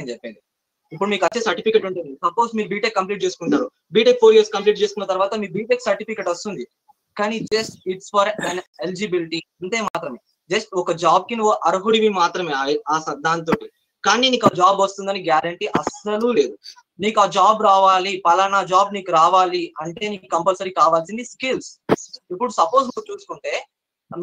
నేను చెప్పింది. ఇప్పుడు మీకు వచ్చే సర్టిఫికేట్ ఉంటుంది. సపోజ్ మీరు బీటెక్ కంప్లీట్ చేసుకుంటారు, బీటెక్ 4 years కంప్లీట్ చేసుకున్న తర్వాత మీ బీటెక్ సర్టిఫికేట్ వస్తుంది. కానీ just it's for an eligibility అంతే మాత్రమే. జస్ట్ ఒక జాబ్ కి నువ్వు అర్హుడివి మాత్రమే దాంతో. కానీ నీకు ఆ జాబ్ వస్తుందని గ్యారంటీ అస్సలు లేదు. నీకు ఆ జాబ్ రావాలి, పలానా జాబ్ నీకు రావాలి అంటే నీకు కంపల్సరీ కావాల్సింది స్కిల్స్. ఇప్పుడు సపోజ్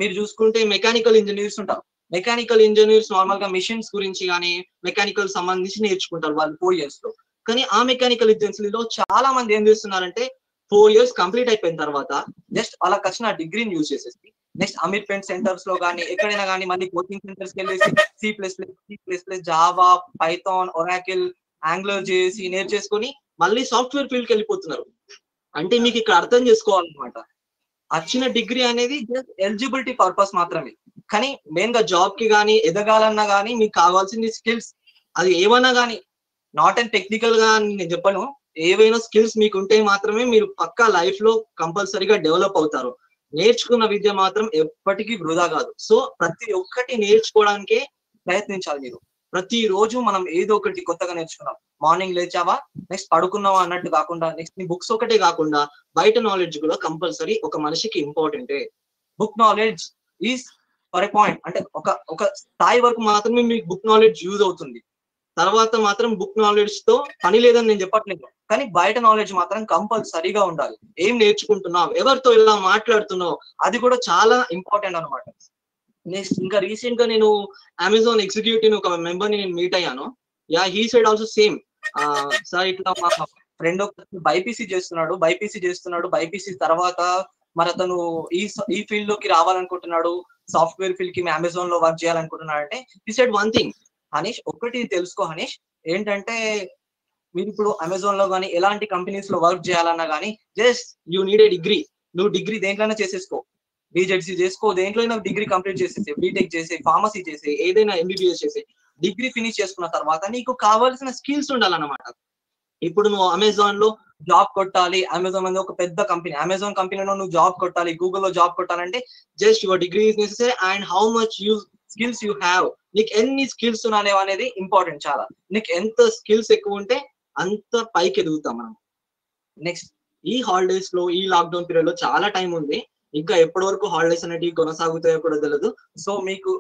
మీరు చూసుకుంటే మెకానికల్ ఇంజనీర్స్ ఉంటారు. మెకానికల్ ఇంజనీర్స్ నార్మల్ గా మిషన్స్ గురించి కానీ మెకానికల్ సంబంధించి నేర్చుకుంటారు వాళ్ళు 4 years లో. కానీ ఆ మెకానికల్ ఇంజనీర్స్ లో చాలా మంది ఏం చేస్తున్నారంటే 4 years కంప్లీట్ అయిపోయిన తర్వాత జస్ట్ వాళ్ళకి వచ్చిన డిగ్రీని యూజ్ చేసేసి నెక్స్ట్ అమీర్ పెయింట్ సెంటర్స్ లో కానీ ఎక్కడైనా కానీ మళ్ళీ కోచింగ్ సెంటర్స్ కి వెళ్ళేసి C++, Java, Python, Oracle, angler చేసి నేర్చేసుకొని మళ్ళీ సాఫ్ట్వేర్ ఫీల్డ్ కి వెళ్ళిపోతున్నారు. అంటే మీకు ఇక్కడ అర్థం చేసుకోవాలన్నమాట, వచ్చిన డిగ్రీ అనేది జస్ట్ ఎలిజిబిలిటీ పర్పస్ మాత్రమే. కానీ మెయిన్ గా జాబ్ కి కానీ ఎదగాలన్నా కానీ మీకు కావాల్సింది స్కిల్స్. అది ఏమన్నా కానీ నాట్ అండ్ టెక్నికల్ గా నేను చెప్పను, ఏవైనా స్కిల్స్ మీకు ఉంటే మాత్రమే మీరు పక్కా లైఫ్ లో కంపల్సరీగా డెవలప్ అవుతారు. నేర్చుకున్న విద్య మాత్రం ఎప్పటికీ వృధా కాదు. సో ప్రతి ఒక్కటి నేర్చుకోవడానికే ప్రయత్నించాలి మీరు. ప్రతి రోజు మనం ఏదో ఒకటి కొత్తగా నేర్చుకున్నాం. మార్నింగ్ లేచావా, నెక్స్ట్ పడుకున్నావా అన్నట్టు కాకుండా నెక్స్ట్ నీ బుక్స్ ఒకటే కాకుండా బయట నాలెడ్జ్ కూడా కంపల్సరీ ఒక మనిషికి ఇంపార్టెంటే. Book knowledge is for a point, అంటే ఒక స్థాయి వరకు మాత్రమే మీకు బుక్ నాలెడ్జ్ యూజ్ అవుతుంది. తర్వాత మాత్రం బుక్ నాలెడ్జ్ తో పని లేదని నేను చెప్పట్లేదు, కానీ బయట నాలెడ్జ్ మాత్రం కంపల్సరీగా ఉండాలి. ఏం నేర్చుకుంటున్నావు, ఎవరితో ఇలా మాట్లాడుతున్నావు, అది కూడా చాలా ఇంపార్టెంట్ అనమాట. నెక్స్ట్ ఇంకా రీసెంట్ గా నేను అమెజాన్ ఎగ్జిక్యూటివ్ ఒక మెంబర్ ని నేను మీట్ అయ్యాను. Yeah he side also same. Sir ఇట్లా మా ఫ్రెండ్ ఒక బైపీసీ చేస్తున్నాడు, బైపీసీ తర్వాత మరి అతను ఈ ఫీల్డ్ లోకి రావాలనుకుంటున్నాడు, సాఫ్ట్వేర్ ఫీల్డ్ కి అమెజాన్ లో వర్క్ చేయాలనుకుంటున్నాడు. అంటే he said one thing, Hanish ఒకటి తెలుసుకో హనీష్, ఏంటంటే మీరు ఇప్పుడు అమెజాన్ లో కానీ ఎలాంటి కంపెనీస్ లో వర్క్ చేయాలన్నా కానీ just you need a degree. నువ్వు డిగ్రీ దేంట్లోనే చేసేసుకో, బీజెడ్సీ చేసుకో, దేంట్లో డిగ్రీ కంప్లీట్ చేసేసి బీటెక్ చేసి ఫార్మసీ చేసి ఏదైనా ఎంబీబీఎస్ చేసి డిగ్రీ ఫినిష్ చేసుకున్న తర్వాత నీకు కావాల్సిన స్కిల్స్ ఉండాలన్నమాట. ఇప్పుడు నువ్వు అమెజాన్ లో జాబ్ కొట్టాలి, అమెజాన్ అనేది ఒక పెద్ద కంపెనీ, అమెజాన్ కంపెనీలో నువ్వు జాబ్ కొట్టాలి, గూగుల్లో జాబ్ కొట్టాలంటే just your degree is necessary and how much skills you have. నీకు ఎన్ని స్కిల్స్ ఉన్నాయో అనేది ఇంపార్టెంట్ చాలా. నీకు ఎంత స్కిల్స్ ఎక్కువ ఉంటే అంత పైకి ఎదుగుతాం మనం. నెక్స్ట్ ఈ హాలిడేస్ లో ఈ లాక్డౌన్ పీరియడ్ లో చాలా టైం ఉంది, ఇంకా ఎప్పటి వరకు హాలిడేస్ అనేటివి కొనసాగుతాయో కూడా తెలియదు. సో మీకు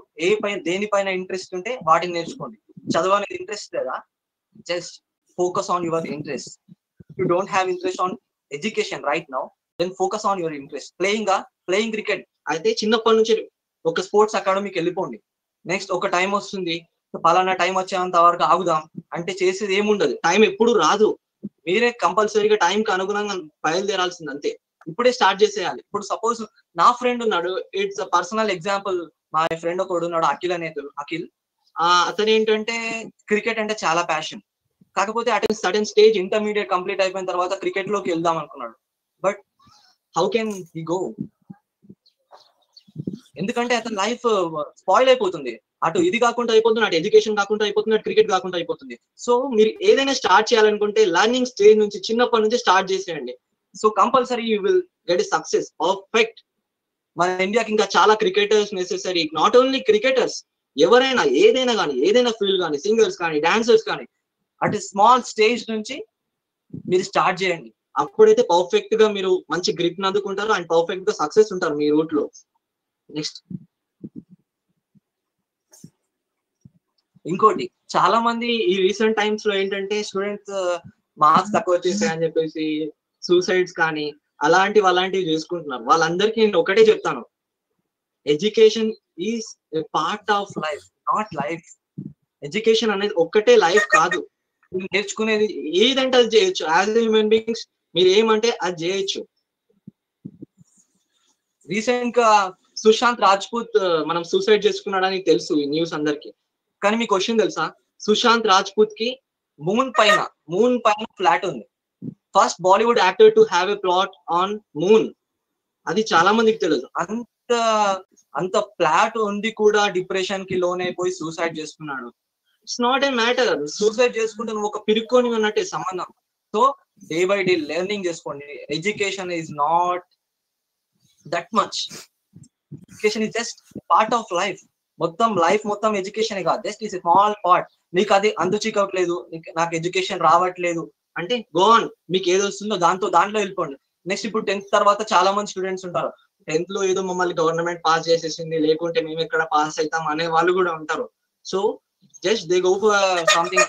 దేనిపైన ఇంట్రెస్ట్ ఉంటే వాటిని నేర్చుకోండి. చదువు అనేది ఇంట్రెస్ట్ లేదా, just focus on your interest. If you don't have interest on education right now, then focus on your interest. Playing cricket అయితే చిన్నప్పటి నుంచి ఒక స్పోర్ట్స్ అకాడమీకి వెళ్ళిపోండి. నెక్స్ట్ ఒక టైం వస్తుంది, పలానా టైం వచ్చేంత వరకు ఆగుదాం అంటే చేసేది ఏముండదు. టైం ఎప్పుడు రాదు, మీరే కంపల్సరీగా టైంకి అనుగుణంగా బయలుదేరాల్సింది అంతే. ఇప్పుడే స్టార్ట్ చేసేయాలి. ఇప్పుడు సపోజ్ నా ఫ్రెండ్ ఉన్నాడు, ఇట్స్ పర్సనల్ ఎగ్జాంపుల్. మా ఫ్రెండ్ ఒకడు ఉన్నాడు, అఖిల్. అతను ఏంటంటే క్రికెట్ అంటే చాలా ప్యాషన్. కాకపోతే at sudden stage intermediate complete అయిపోయిన తర్వాత క్రికెట్ లోకి వెళ్దాం అనుకున్నాడు. But how can he go? ఎందుకంటే అతని లైఫ్ స్పాయిల్ అయిపోతుంది. అటు ఇది కాకుండా అయిపోతుంది, అటు ఎడ్యుకేషన్ కాకుండా అయిపోతుంది, అటు క్రికెట్ కాకుండా అయిపోతుంది. సో మీరు ఏదైనా స్టార్ట్ చేయాలనుకుంటే లర్నింగ్ స్టేజ్ నుంచి చిన్నప్పటి నుంచి స్టార్ట్ చేసేయండి. So compulsory you will get success perfect. మన ఇండియాకి ఇంకా చాలా cricketers necessary. Not only cricketers, ఎవరైనా ఏదైనా కానీ, ఏదైనా ఫీల్డ్ కానీ, సింగర్స్ కానీ, డాన్సర్స్ కానీ, అట్ స్మాల్ స్టేజ్ నుంచి మీరు స్టార్ట్ చేయండి. అప్పుడైతే పర్ఫెక్ట్ గా మీరు మంచి గ్రిప్ అందుకుంటారు అండ్ పర్ఫెక్ట్ గా సక్సెస్ ఉంటారు మీ రూట్ లో. నెక్స్ట్ ఇంకోటి, చాలా మంది ఈ రీసెంట్ టైమ్స్ లో ఏంటంటే స్టూడెంట్స్ మార్క్స్ తక్కువ వచ్చేసాయి అని చెప్పేసి సూసైడ్స్ కానీ అలాంటివి చేసుకుంటున్నారు. వాళ్ళందరికీ నేను ఒకటే చెప్తాను, education is a part of life, not life. Education అనేది ఒక్కటే లైఫ్ కాదు. నేర్చుకునేది ఏదంటే అది చేయొచ్చు. యాజ్ ఎ హ్యూమన్ బీయింగ్స్ మీరు ఏమంటే అది చేయొచ్చు. రీసెంట్ గా సుశాంత్ రాజ్పూత్ మనం సూసైడ్ చేసుకున్నాడని తెలుసు ఈ న్యూస్ అందరికి. కానీ మీకు క్వశ్చన్ తెలుసా, సుశాంత్ రాజ్పూత్ కి మూన్ పైన ఫ్లాట్ ఉంది. First Bollywood actor to have a plot on moon. అది చాలా మందికి తెలియదు. అంత ఫ్లాట్ ఉంది కూడా డిప్రెషన్ కి లోన్ అయిపోయి సూసైడ్ చేసుకున్నాడు. It's not a matter. Suicide చేసుకుంటే నువ్వు ఒక పిరుక్కొని ఉన్నట్టే సంబంధం. So day by day learning చేసుకోండి. Education is not that much. Education is just part of life. Life మొత్తం ఎడ్యుకేషన్ కాదు, just is a small part. మీకు అది చిక్కట్లేదు, నాకు ఎడ్యుకేషన్ రావట్లేదు అంటే గో ఆన్, మీకు ఏది వస్తుందో దాంట్లో వెళ్ళిపోండి. నెక్స్ట్ ఇప్పుడు 10th తర్వాత చాలా మంది స్టూడెంట్స్ ఉంటారు, 10th లో ఏదో మమ్మల్ని గవర్నమెంట్ పాస్ చేసేసింది, లేకుంటే మేము ఎక్కడ పాస్ అవుతాం అనే వాళ్ళు కూడా ఉంటారు. So just they go for something,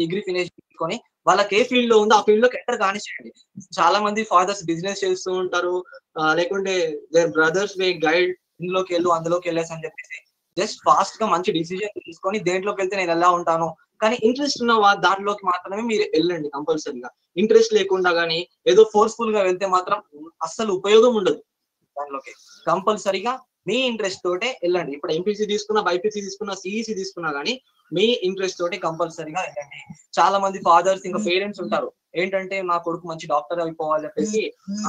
degree finish చేసుకొని వాళ్ళకి ఏ ఫీల్డ్ లో ఉందో ఆ ఫీల్డ్ లోకి ఎంటర్ కానిచ్చేయండి. చాలా మంది ఫాదర్స్ బిజినెస్ చేస్తూ ఉంటారు, లేకుంటే దేర్ బ్రదర్స్ మే గైడ్, ఇందులోకి వెళ్ళు అందులోకి వెళ్ళేసి అని చెప్పేసి జస్ట్ ఫాస్ట్ గా మంచి డిసిజన్ తీసుకొని దేంట్లోకి వెళ్తే నేను ఎలా ఉంటాను, కానీ ఇంట్రెస్ట్ ఉన్న దాంట్లోకి మాత్రమే మీరు వెళ్ళండి కంపల్సరీగా. ఇంట్రెస్ట్ లేకుండా కానీ ఏదో ఫోర్స్ఫుల్ గా వెళ్తే మాత్రం అస్సలు ఉపయోగం ఉండదు దానిలోకి. కంపల్సరీగా మీ ఇంట్రెస్ట్ తోటే వెళ్ళండి. ఇప్పుడు ఎంపీసీ తీసుకున్నా, బైపీసీ తీసుకున్నా, సిఈసీ తీసుకున్నా కానీ మీ ఇంట్రెస్ట్ తోటి కంపల్సరీగా వెళ్ళండి. చాలా మంది ఫాదర్స్ ఇంకా పేరెంట్స్ ఉంటారు, ఏంటంటే నా కొడుకు మంచి డాక్టర్ అయిపోవాలి చెప్పేసి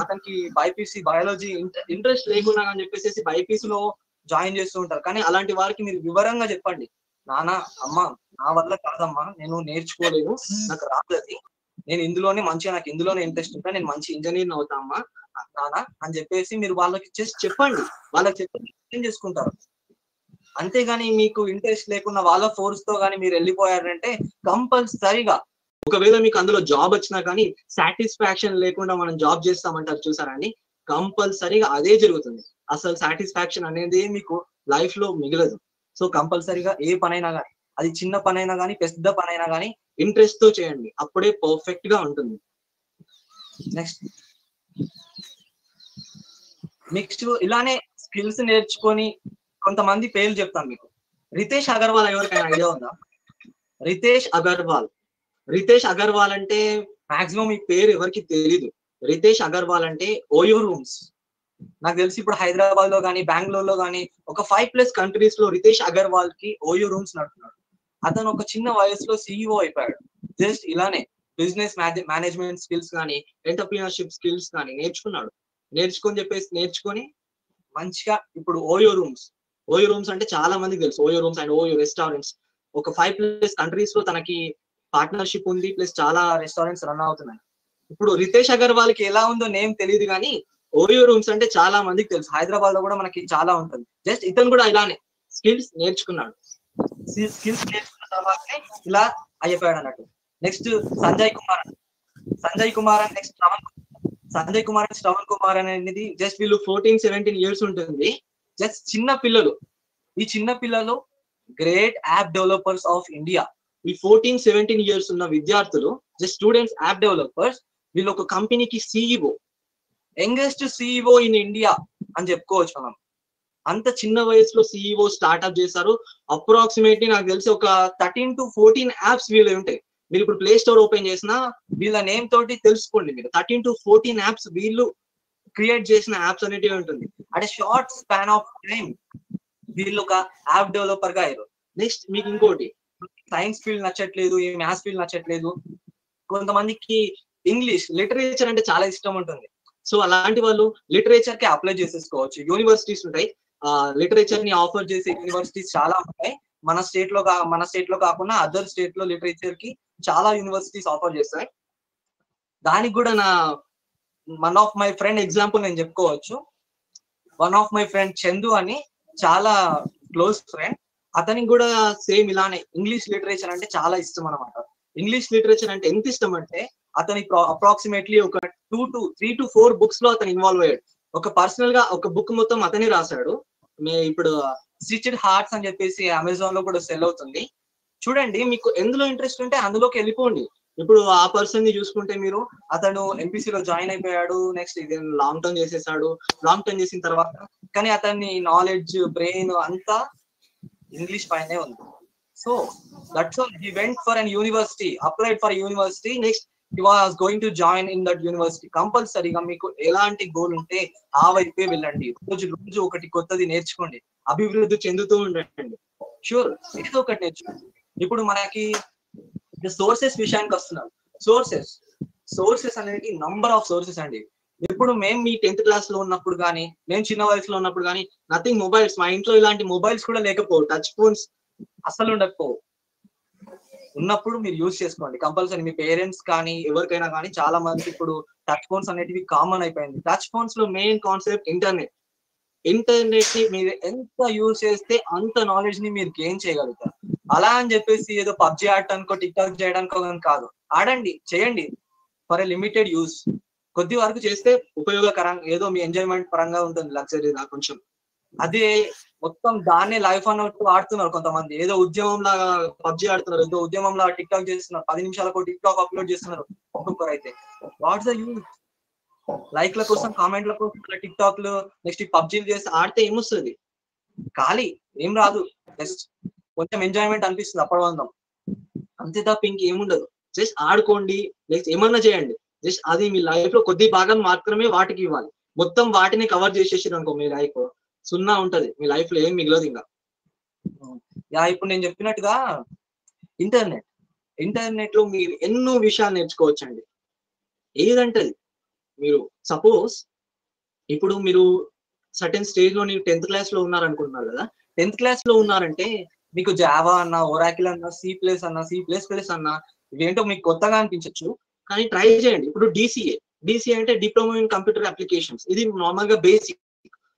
అతనికి బైపీసీ బయాలజీ ఇంట్రెస్ట్ లేకున్నా అని చెప్పేసి బైపీసీలో జాయిన్ చేస్తూ ఉంటారు. కానీ అలాంటి వారికి మీరు వివరంగా చెప్పండి, నాన్న అమ్మ నా వల్ల కాదమ్మా, నేను నేర్చుకోలేదు, నాకు రాదు, నేను ఇందులోనే మంచిగా, నాకు ఇందులోనే ఇంట్రెస్ట్ ఉంటా, నేను మంచి ఇంజనీర్ అవుతా అమ్మా నాన్న అని చెప్పేసి మీరు వాళ్ళకి చెప్పండి. వాళ్ళకి చెప్పి అర్థం చేసుకుంటారు. అంతేగాని మీకు ఇంట్రెస్ట్ లేకుండా వాళ్ళ ఫోర్స్ తో కానీ మీరు వెళ్ళిపోయారంటే కంపల్సరీగా, ఒకవేళ మీకు అందులో జాబ్ వచ్చినా కానీ సాటిస్ఫాక్షన్ లేకుండా మనం జాబ్ చేస్తామంటారు చూసారా అండి, కంపల్సరీగా అదే జరుగుతుంది. అసలు సాటిస్ఫాక్షన్ అనేది మీకు లైఫ్ లో మిగలదు. సో కంపల్సరీగా ఏ పనైనా కానీ, అది చిన్న పనైనా కానీ పెద్ద పనైనా కానీ ఇంట్రెస్ట్ తో చేయండి, అప్పుడే పర్ఫెక్ట్ గా ఉంటుంది. నెక్స్ట్ ఇలానే స్కిల్స్ నేర్చుకొని కొంతమంది పేర్లు చెప్తాను మీకు. రితేష్ అగర్వాల్ ఎవరికైనా ఐడియా ఉందా? రితేష్ అగర్వాల్ అంటే మాక్సిమం ఈ పేరు ఎవరికి తెలీదు. రితేష్ అగర్వాల్ అంటే ఓయో రూమ్స్, నాకు తెలిసి ఇప్పుడు హైదరాబాద్ లో కానీ బెంగళూరు లో కానీ ఒక 5+ కంట్రీస్ లో రితేష్ అగర్వాల్ కి ఓయో రూమ్స్ నడుపుతున్నాడు. అతను ఒక చిన్న వయసులో సిఇఓ అయిపోయాడు. జస్ట్ ఇలానే బిజినెస్ మేనేజ్మెంట్ స్కిల్స్ కానీ ఎంటర్‌ప్రెన్యూర్‌షిప్ స్కిల్స్ కానీ నేర్చుకొని మంచిగా ఇప్పుడు ఓయో రూమ్స్ అంటే చాలా మందికి తెలుసు. OYO rooms and OYO restaurants ఒక 5+ కంట్రీస్ లో తనకి పార్ట్నర్షిప్ ఉంది, ప్లస్ చాలా రెస్టారెంట్స్ రన్ అవుతున్నాయి. ఇప్పుడు రితేష్ అగర్వాల్ కి ఎలా ఉందో నేమ్ తెలియదు కానీ ఓయో రూమ్స్ అంటే చాలా మందికి తెలుసు. హైదరాబాద్ లో కూడా మనకి చాలా ఉంటుంది. జస్ట్ ఇతను కూడా ఇలానే స్కిల్స్ నేర్చుకున్నాడు. స్కిల్స్ నేర్చుకున్న తర్వాతనే ఇలా అయిపోయాడు అన్నట్టు. Next Sanjay Kumar and next Shravan Kumar అనేది జస్ట్ వీళ్ళు 14-17 ఇయర్స్ ఉంటుంది. జస్ట్ ఈ చిన్న పిల్లలు great app developers of India. ఈ 14-17 ఇయర్స్ ఉన్న విద్యార్థులు జస్ట్ స్టూడెంట్స్, యాప్ డెవలపర్స్. వీళ్ళు ఒక కంపెనీకి CEO, youngest CEO in India అని చెప్పుకోవచ్చు మనం. అంత చిన్న వయసులో సిఇఓ స్టార్ట్అప్ చేశారు. అప్రాక్సిమేట్లీ నాకు తెలిసి ఒక 13-14 యాప్స్ వీళ్ళు ఉంటాయి. మీరు ఇప్పుడు ప్లే స్టోర్ ఓపెన్ చేసినా వీళ్ళ నేమ్ తోటి తెలుసుకోండి మీరు. 13-14 యాప్స్ వీళ్ళు క్రియేట్ చేసిన యాప్స్ అనేటివి ఉంటుంది. అంటే షార్ట్ స్పాన్ ఆఫ్ టైం వీళ్ళు ఒక యాప్ డెవలపర్ గా అయ్యారు. నెక్స్ట్ మీకు ఇంకోటి, సైన్స్ ఫీల్డ్ నచ్చట్లేదు, ఈ మ్యాథ్స్ ఫీల్డ్ నచ్చట్లేదు, కొంతమందికి ఇంగ్లీష్ లిటరేచర్ అంటే చాలా ఇష్టం ఉంటుంది. సో అలాంటి వాళ్ళు లిటరేచర్ కి అప్లై చేసేసుకోవచ్చు. యూనివర్సిటీస్ ఉంటాయి, లిటరేచర్ ని ఆఫర్ చేసే యూనివర్సిటీస్ చాలా ఉంటాయి. మన స్టేట్ లో కాకుండా అదర్ స్టేట్ లో లిటరేచర్ కి చాలా యూనివర్సిటీస్ ఆఫర్ చేస్తాయి. దానికి కూడా one of my friend example నేను చెప్పుకోవచ్చు. One of my friend Chandu అని, చాలా క్లోజ్ ఫ్రెండ్. అతనికి కూడా సేమ్ ఇలానే ఇంగ్లీష్ లిటరేచర్ అంటే చాలా ఇష్టం అనమాట. ఇంగ్లీష్ లిటరేచర్ అంటే ఎంత ఇష్టం అంటే అతని అప్రాక్సిమేట్లీ ఒక 3-4 బుక్స్ లో అతను ఇన్వాల్వ్ అయ్యాడు. ఒక పర్సనల్ గా ఒక బుక్ మొత్తం అతనే రాశాడు. ఇప్పుడు స్టిచ్డ్ హార్ట్స్ అని చెప్పేసి అమెజాన్ లో కూడా సెల్ అవుతుంది. చూడండి, మీకు ఎందులో ఇంట్రెస్ట్ ఉంటే అందులోకి వెళ్ళిపోండి. ఇప్పుడు ఆ పర్సన్ ని చూసుకుంటే మీరు, అతను ఎంపీసీ లో జాయిన్ అయిపోయాడు, నెక్స్ట్ ఇది లాంగ్ టర్మ్ చేసేసాడు. లాంగ్ టర్మ్ చేసిన తర్వాత కానీ అతని నాలెడ్జ్, బ్రెయిన్ అంతా ఇంగ్లీష్ పైనే ఉంది. So that's all. He went for an university, applied for university, next he was going to join in that university. కంపల్సరీగా మీకు ఎలాంటి గోల్ ఉంటే ఆ వైపే వెళ్ళండి. రోజు ఒకటి కొత్తది నేర్చుకోండి, అభివృద్ధి చెందుతూ ఉండండి. షూర్ ఏదో ఒకటి నేర్చుకోండి. ఇప్పుడు మనకి సోర్సెస్ విషయానికి వస్తున్నాం. సోర్సెస్ అనేది నంబర్ ఆఫ్ సోర్సెస్ అండి. ఇప్పుడు మేము మీ 10th క్లాస్ లో ఉన్నప్పుడు కానీ, మేము చిన్న వయసులో ఉన్నప్పుడు కానీ నథింగ్ మొబైల్స్. మా ఇంట్లో ఇలాంటి మొబైల్స్ కూడా లేకపోవు, టచ్ ఫోన్స్ అస్సలు ఉండకపోవు. ఉన్నప్పుడు మీరు యూజ్ చేసుకోండి కంపల్సరీ. మీ పేరెంట్స్ కానీ ఎవరికైనా కానీ, చాలా మంది ఇప్పుడు టచ్ ఫోన్స్ అనేటివి కామన్ అయిపోయింది. టచ్ ఫోన్స్ లో మెయిన్ కాన్సెప్ట్ ఇంటర్నెట్ ని మీరు ఎంత యూజ్ చేస్తే అంత నాలెడ్జ్ ని మీరు గెయిన్ చేయగలుగుతారు. అలా అని చెప్పేసి ఏదో పబ్జి ఆడటానికో టిక్టాక్ చేయడానికో కాదు, ఆడండి, చేయండి ఫర్ ఎ లిమిటెడ్ యూస్. కొద్ది వరకు చేస్తే ఉపయోగకరంగా, ఏదో మీ ఎంజాయ్మెంట్ పరంగా ఉంటుంది, లగ్జరీగా కొంచెం. అదే మొత్తం దాన్నే లైఫ్ అన్నట్టు ఆడుతున్నారు కొంతమంది, ఏదో ఉద్యమం లాగా పబ్జి ఆడుతున్నారు, ఏదో ఉద్యమం లాగా టిక్టాక్ చేస్తున్నారు, 10 నిమిషాలకు టిక్టాక్ అప్లోడ్ చేస్తున్నారు ఒక్కొక్కరు అయితే. What's the use? లైక్ల కోసం, కామెంట్ల కోసం టిక్టాక్ లో నెక్స్ట్ పబ్జీలు చేసి ఆడితే ఏమొస్తుంది? ఖాళీ ఏం రాదు, జస్ట్ కొంచెం ఎంజాయ్మెంట్ అనిపిస్తుంది అప్పటివంతం, అంతే తప్ప ఇంకేముండదు. జస్ట్ ఆడుకోండి, నెక్స్ట్ ఏమన్నా చేయండి, జస్ట్ అది మీ లైఫ్ లో కొద్ది భాగం మాత్రమే వాటికి ఇవ్వాలి. మొత్తం వాటిని కవర్ చేసేసారు అనుకో, మీ లైఫ్ సున్నా ఉంటది, మీ లైఫ్ లో ఏం మిగలదు ఇంకా. ఇప్పుడు నేను చెప్పినట్టుగా ఇంటర్నెట్ లో మీరు ఎన్నో విషయాలు నేర్చుకోవచ్చు అండి. ఏదంటే మీరు సపోజ్ ఇప్పుడు మీరు సర్టెన్ స్టేజ్ లో మీరు 10th క్లాస్ లో ఉన్నారనుకుంటున్నారు కదా, 10th క్లాస్ లో ఉన్నారంటే మీకు జావా అన్నా, ఒరాకిల్ అన్నా, సి ప్లస్ అన్నా ఇవేంటో మీకు కొత్తగా అనిపించవచ్చు, కానీ ట్రై చేయండి. ఇప్పుడు డిసిఏ అంటే డిప్లొమా ఇన్ కంప్యూటర్ అప్లికేషన్స్, ఇది నార్మల్ గా బేసిక్.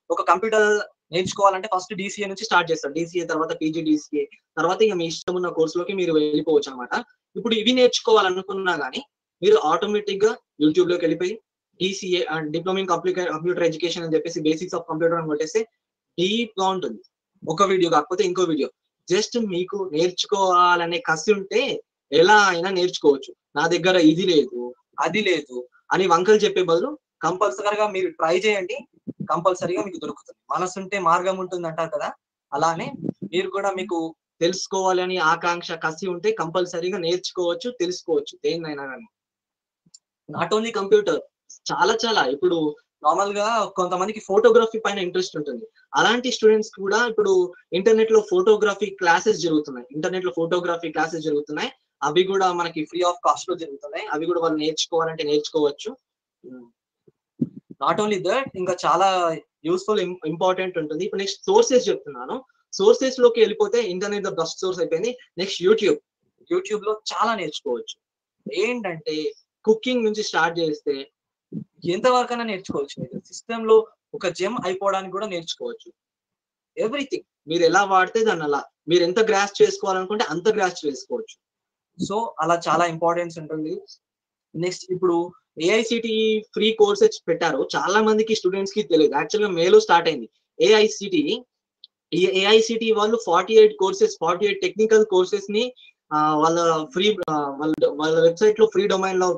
ఒక కంప్యూటర్ నేర్చుకోవాలంటే ఫస్ట్ డిసిఏ నుంచి స్టార్ట్ చేస్తారు, డిసిఏ తర్వాత పీజీడిసిఏ, తర్వాత ఇక మీ ఇష్టం ఉన్న కోర్సులోకి మీరు వెళ్ళిపోవచ్చు అనమాట. ఇప్పుడు ఇవి నేర్చుకోవాలనుకున్నా కానీ మీరు ఆటోమేటిక్ గా యూట్యూబ్ లోకి వెళ్ళిపోయి DCA and diploma in computer education అని చెప్పేసి బేసిక్స్ ఆఫ్ కంప్యూటర్ అని కొట్టేస్తే డీప్ గా ఉంటుంది. ఒక వీడియో కాకపోతే ఇంకో వీడియో, జస్ట్ మీకు నేర్చుకోవాలనే కసి ఉంటే ఎలా అయినా నేర్చుకోవచ్చు. నా దగ్గర ఇది లేదు, అది లేదు అని వంకలు చెప్పే బదులు కంపల్సరీగా మీరు ట్రై చేయండి, కంపల్సరీగా మీకు దొరుకుతుంది. మనసుంటే మార్గం ఉంటుంది అంటారు కదా, అలానే మీరు కూడా మీకు తెలుసుకోవాలి అని ఆకాంక్ష, కసి ఉంటే కంపల్సరీగా నేర్చుకోవచ్చు, తెలుసుకోవచ్చు దేన్నైనా కానీ. నాట్ ఓన్లీ కంప్యూటర్, చాలా ఇప్పుడు నార్మల్ గా కొంతమందికి ఫోటోగ్రఫీ పైన ఇంట్రెస్ట్ ఉంటుంది. అలాంటి స్టూడెంట్స్ కూడా ఇప్పుడు ఇంటర్నెట్ లో ఫోటోగ్రఫీ క్లాసెస్ జరుగుతున్నాయి. అవి కూడా మనకి ఫ్రీ ఆఫ్ కాస్ట్ లో జరుగుతున్నాయి. అవి కూడా వాళ్ళు నేర్చుకోవాలంటే నేర్చుకోవచ్చు. నాట్ ఓన్లీ దట్, ఇంకా చాలా యూస్ఫుల్, ఇంపార్టెంట్ ఉంటుంది. ఇప్పుడు నెక్స్ట్ సోర్సెస్ చెప్తున్నాను. సోర్సెస్ లోకి వెళ్ళిపోతే ఇంటర్నెట్ ద బెస్ట్ సోర్స్ అయిపోయింది. నెక్స్ట్ యూట్యూబ్ లో చాలా నేర్చుకోవచ్చు. ఏంటంటే కుకింగ్ నుంచి స్టార్ట్ చేస్తే ఎంతవరకైనా నేర్చుకోవచ్చు. సిస్టమ్ లో ఒక జెమ్ అయిపోవడానికి కూడా నేర్చుకోవచ్చు. ఎవ్రీథింగ్ మీరు ఎలా వాడితే దాన్ని అలా, మీరు ఎంత గ్రాస్ చేసుకోవాలనుకుంటే అంత గ్రాస్ చేసుకోవచ్చు. సో అలా చాలా ఇంపార్టెన్స్ ఉంటుంది. నెక్స్ట్ ఇప్పుడు ఏఐసిటిఈ ఫ్రీ కోర్సెస్ పెట్టారు, చాలా మందికి స్టూడెంట్స్ కి తెలియదు. యాక్చువల్ గా మేలో స్టార్ట్ అయింది ఏఐసిటిఈ వాళ్ళు 48 టెక్నికల్ కోర్సెస్ ని వాళ్ళ వెబ్సైట్ లో ఫ్రీ డొమైన్ లో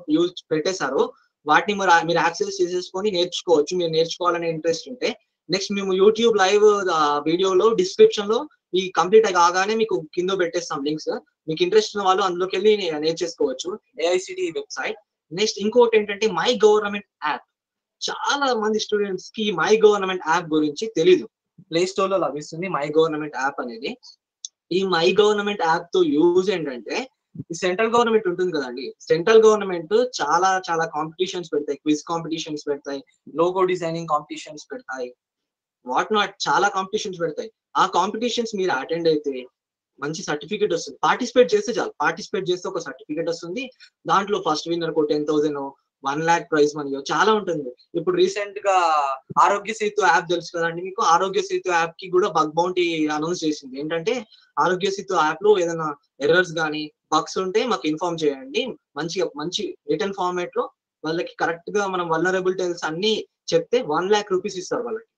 పెట్టేశారు. వాటిని మీరు యాక్సెస్ చేసేసుకొని నేర్చుకోవచ్చు, మీరు నేర్చుకోవాలనే ఇంట్రెస్ట్ ఉంటే. నెక్స్ట్ మేము యూట్యూబ్ లైవ్ వీడియోలో డిస్క్రిప్షన్ లో ఈ కంప్లీట్ కాగానే మీకు కింద పెట్టేస్తాం లింక్స్, మీకు ఇంట్రెస్ట్ ఉన్న వాళ్ళు అందులోకి వెళ్ళి నేర్చేసుకోవచ్చు ఏఐసిటిఈ వెబ్సైట్. నెక్స్ట్ ఇంకోటి ఏంటంటే మై గవర్నమెంట్ యాప్. చాలా మంది స్టూడెంట్స్ కి మై గవర్నమెంట్ యాప్ గురించి తెలీదు. ప్లే స్టోర్ లో లభిస్తుంది మై గవర్నమెంట్ యాప్ అనేది. ఈ మై గవర్నమెంట్ యాప్ తో యూజ్ ఏంటంటే, ఈ సెంట్రల్ గవర్నమెంట్ ఉంటుంది కదండి, సెంట్రల్ గవర్నమెంట్ చాలా కాంపిటీషన్స్ పెడతాయి, క్విజ్ కాంపిటీషన్స్ పెడతాయి, లోగో డిజైనింగ్ కాంపిటీషన్స్ పెడతాయి, వాట్ నాట్ చాలా కాంపిటీషన్స్ పెడతాయి. ఆ కాంపిటీషన్స్ మీరు అటెండ్ అయితే మంచి సర్టిఫికేట్ వస్తుంది. పార్టిసిపేట్ చేస్తే చాలు, పార్టిసిపేట్ చేస్తే ఒక సర్టిఫికేట్ వస్తుంది. దాంట్లో ఫస్ట్ విన్నర్ కు 10,000, 1 lakh ప్రైజ్ మనీ చాలా ఉంటుంది. ఇప్పుడు రీసెంట్ గా ఆరోగ్య సేతు యాప్ తెలుసు కదండి మీకు, ఆరోగ్య సేతు యాప్ కి కూడా బగ్ బౌంటీ అనౌన్స్ చేసింది. ఏంటంటే ఆరోగ్య సేతు యాప్ లో ఏదైనా ఎర్రర్స్ కానీ బగ్స్ ఉంటే మాకు ఇన్ఫార్మ్ చేయండి, మంచి రిటర్న్ ఫార్మాట్ లో వాళ్ళకి కరెక్ట్ గా మనం వల్నరబిలిటీస్ అన్ని చెప్తే 1 lakh రూపీస్ ఇస్తారు వాళ్ళకి.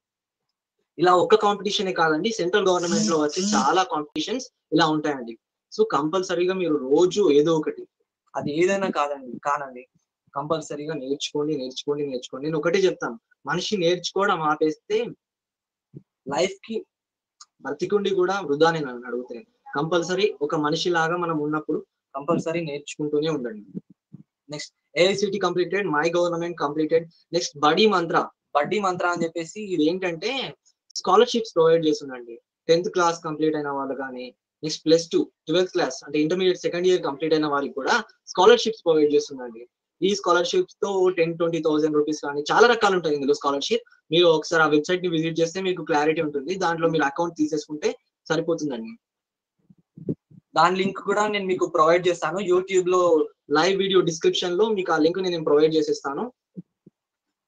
ఇలా ఒక్క కాంపిటీషన్ కాదండి, సెంట్రల్ గవర్నమెంట్ లో వచ్చి చాలా కాంపిటీషన్స్ ఇలా ఉంటాయండి. సో కంపల్సరీగా మీరు రోజు ఏదో ఒకటి, అది ఏదైనా కానండి, కంపల్సరీగా నేర్చుకోండి. నేను ఒకటే చెప్తాను, మనిషి నేర్చుకోవడం ఆపేస్తే లైఫ్ కి బ్రతికుండి కూడా వృధానే నన్ను అడిగితే. కంపల్సరీ ఒక మనిషి లాగా మనం ఉన్నప్పుడు కంపల్సరీ నేర్చుకుంటూనే ఉండండి. Next AICTE completed, my government completed. Next బడ్డీ మంత్ర అని చెప్పేసి, ఇది ఏంటంటే స్కాలర్షిప్స్ ప్రొవైడ్ చేస్తుందండి. 10th క్లాస్ కంప్లీట్ అయిన వాళ్ళు కానీ, నెక్స్ట్ +2 12th క్లాస్ అంటే ఇంటర్మీడియట్ సెకండ్ ఇయర్ కంప్లీట్ అయిన వారికి కూడా స్కాలర్షిప్స్ ప్రొవైడ్ చేస్తుందండి. ఈ స్కాలర్షిప్స్ తో 10-20,000 రూపీస్ కానీ చాలా రకాలు ఉంటాయి ఇందులో స్కాలర్షిప్. మీరు ఒకసారి ఆ వెబ్సైట్ ని విజిట్ చేస్తే మీకు క్లారిటీ ఉంటుంది. దాంట్లో మీరు అకౌంట్ తీసేసుకుంటే సరిపోతుందండి. దాని లింక్ కూడా నేను మీకు ప్రొవైడ్ చేస్తాను. యూట్యూబ్ లో లైవ్ వీడియో డిస్క్రిప్షన్ లో మీకు ఆ లింక్ నేను ప్రొవైడ్ చేసేస్తాను.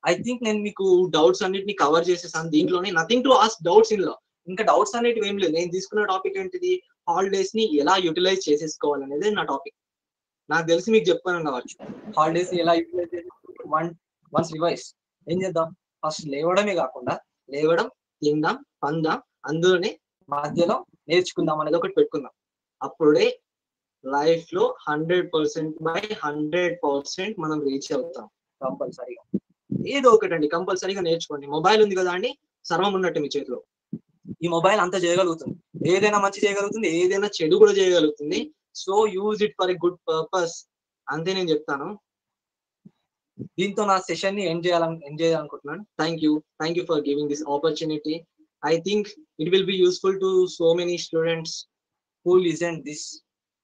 ఐ థింక్ నేను మీకు డౌట్స్ అన్నిటిని కవర్ చేసేసాను దీంట్లోనే. నథింగ్ టు ఆస్క్ డౌట్స్ ఇందులో. ఇంకా డౌట్స్ అనేటివి ఏం లేదు. నేను తీసుకున్న టాపిక్ ఏంటిది, హాలిడేస్ ని ఎలా యూటిలైజ్ చేసేసుకోవాలనేది నా టాపిక్. నాకు తెలిసి మీకు చెప్పాను కావచ్చు, హాలిడేస్ ని ఎలా యూటిలైజ్ చేసుకోవాలి. వన్స్ రివైజ్ ఏం చేద్దాం, ఫస్ట్ లేవడమే కాకుండా లేవడం, తిందాం, పందాం, అందులోనే మధ్యలో నేర్చుకుందాం అనేది ఒకటి పెట్టుకుందాం. అప్పుడే లైఫ్ లో 100% మనం రీచ్ అవుతాం. కంపల్సరీగా ఏదో ఒకటండి, కంపల్సరీగా నేర్చుకోండి. మొబైల్ ఉంది కదా అండి, సర్వం ఉన్నట్టు మీ చేతిలో. ఈ మొబైల్ అంతా చేయగలుగుతుంది, ఏదైనా మంచి చేయగలుగుతుంది, ఏదైనా చెడు కూడా చేయగలుగుతుంది. So use it for a good purpose, అంతే నేను చెప్తాను. దీంతో నా సెషన్ ని ఎండ్ చేయాలనుకుంటున్నాను. Thank you for giving this opportunity. I think it will be useful to so many students who listen this.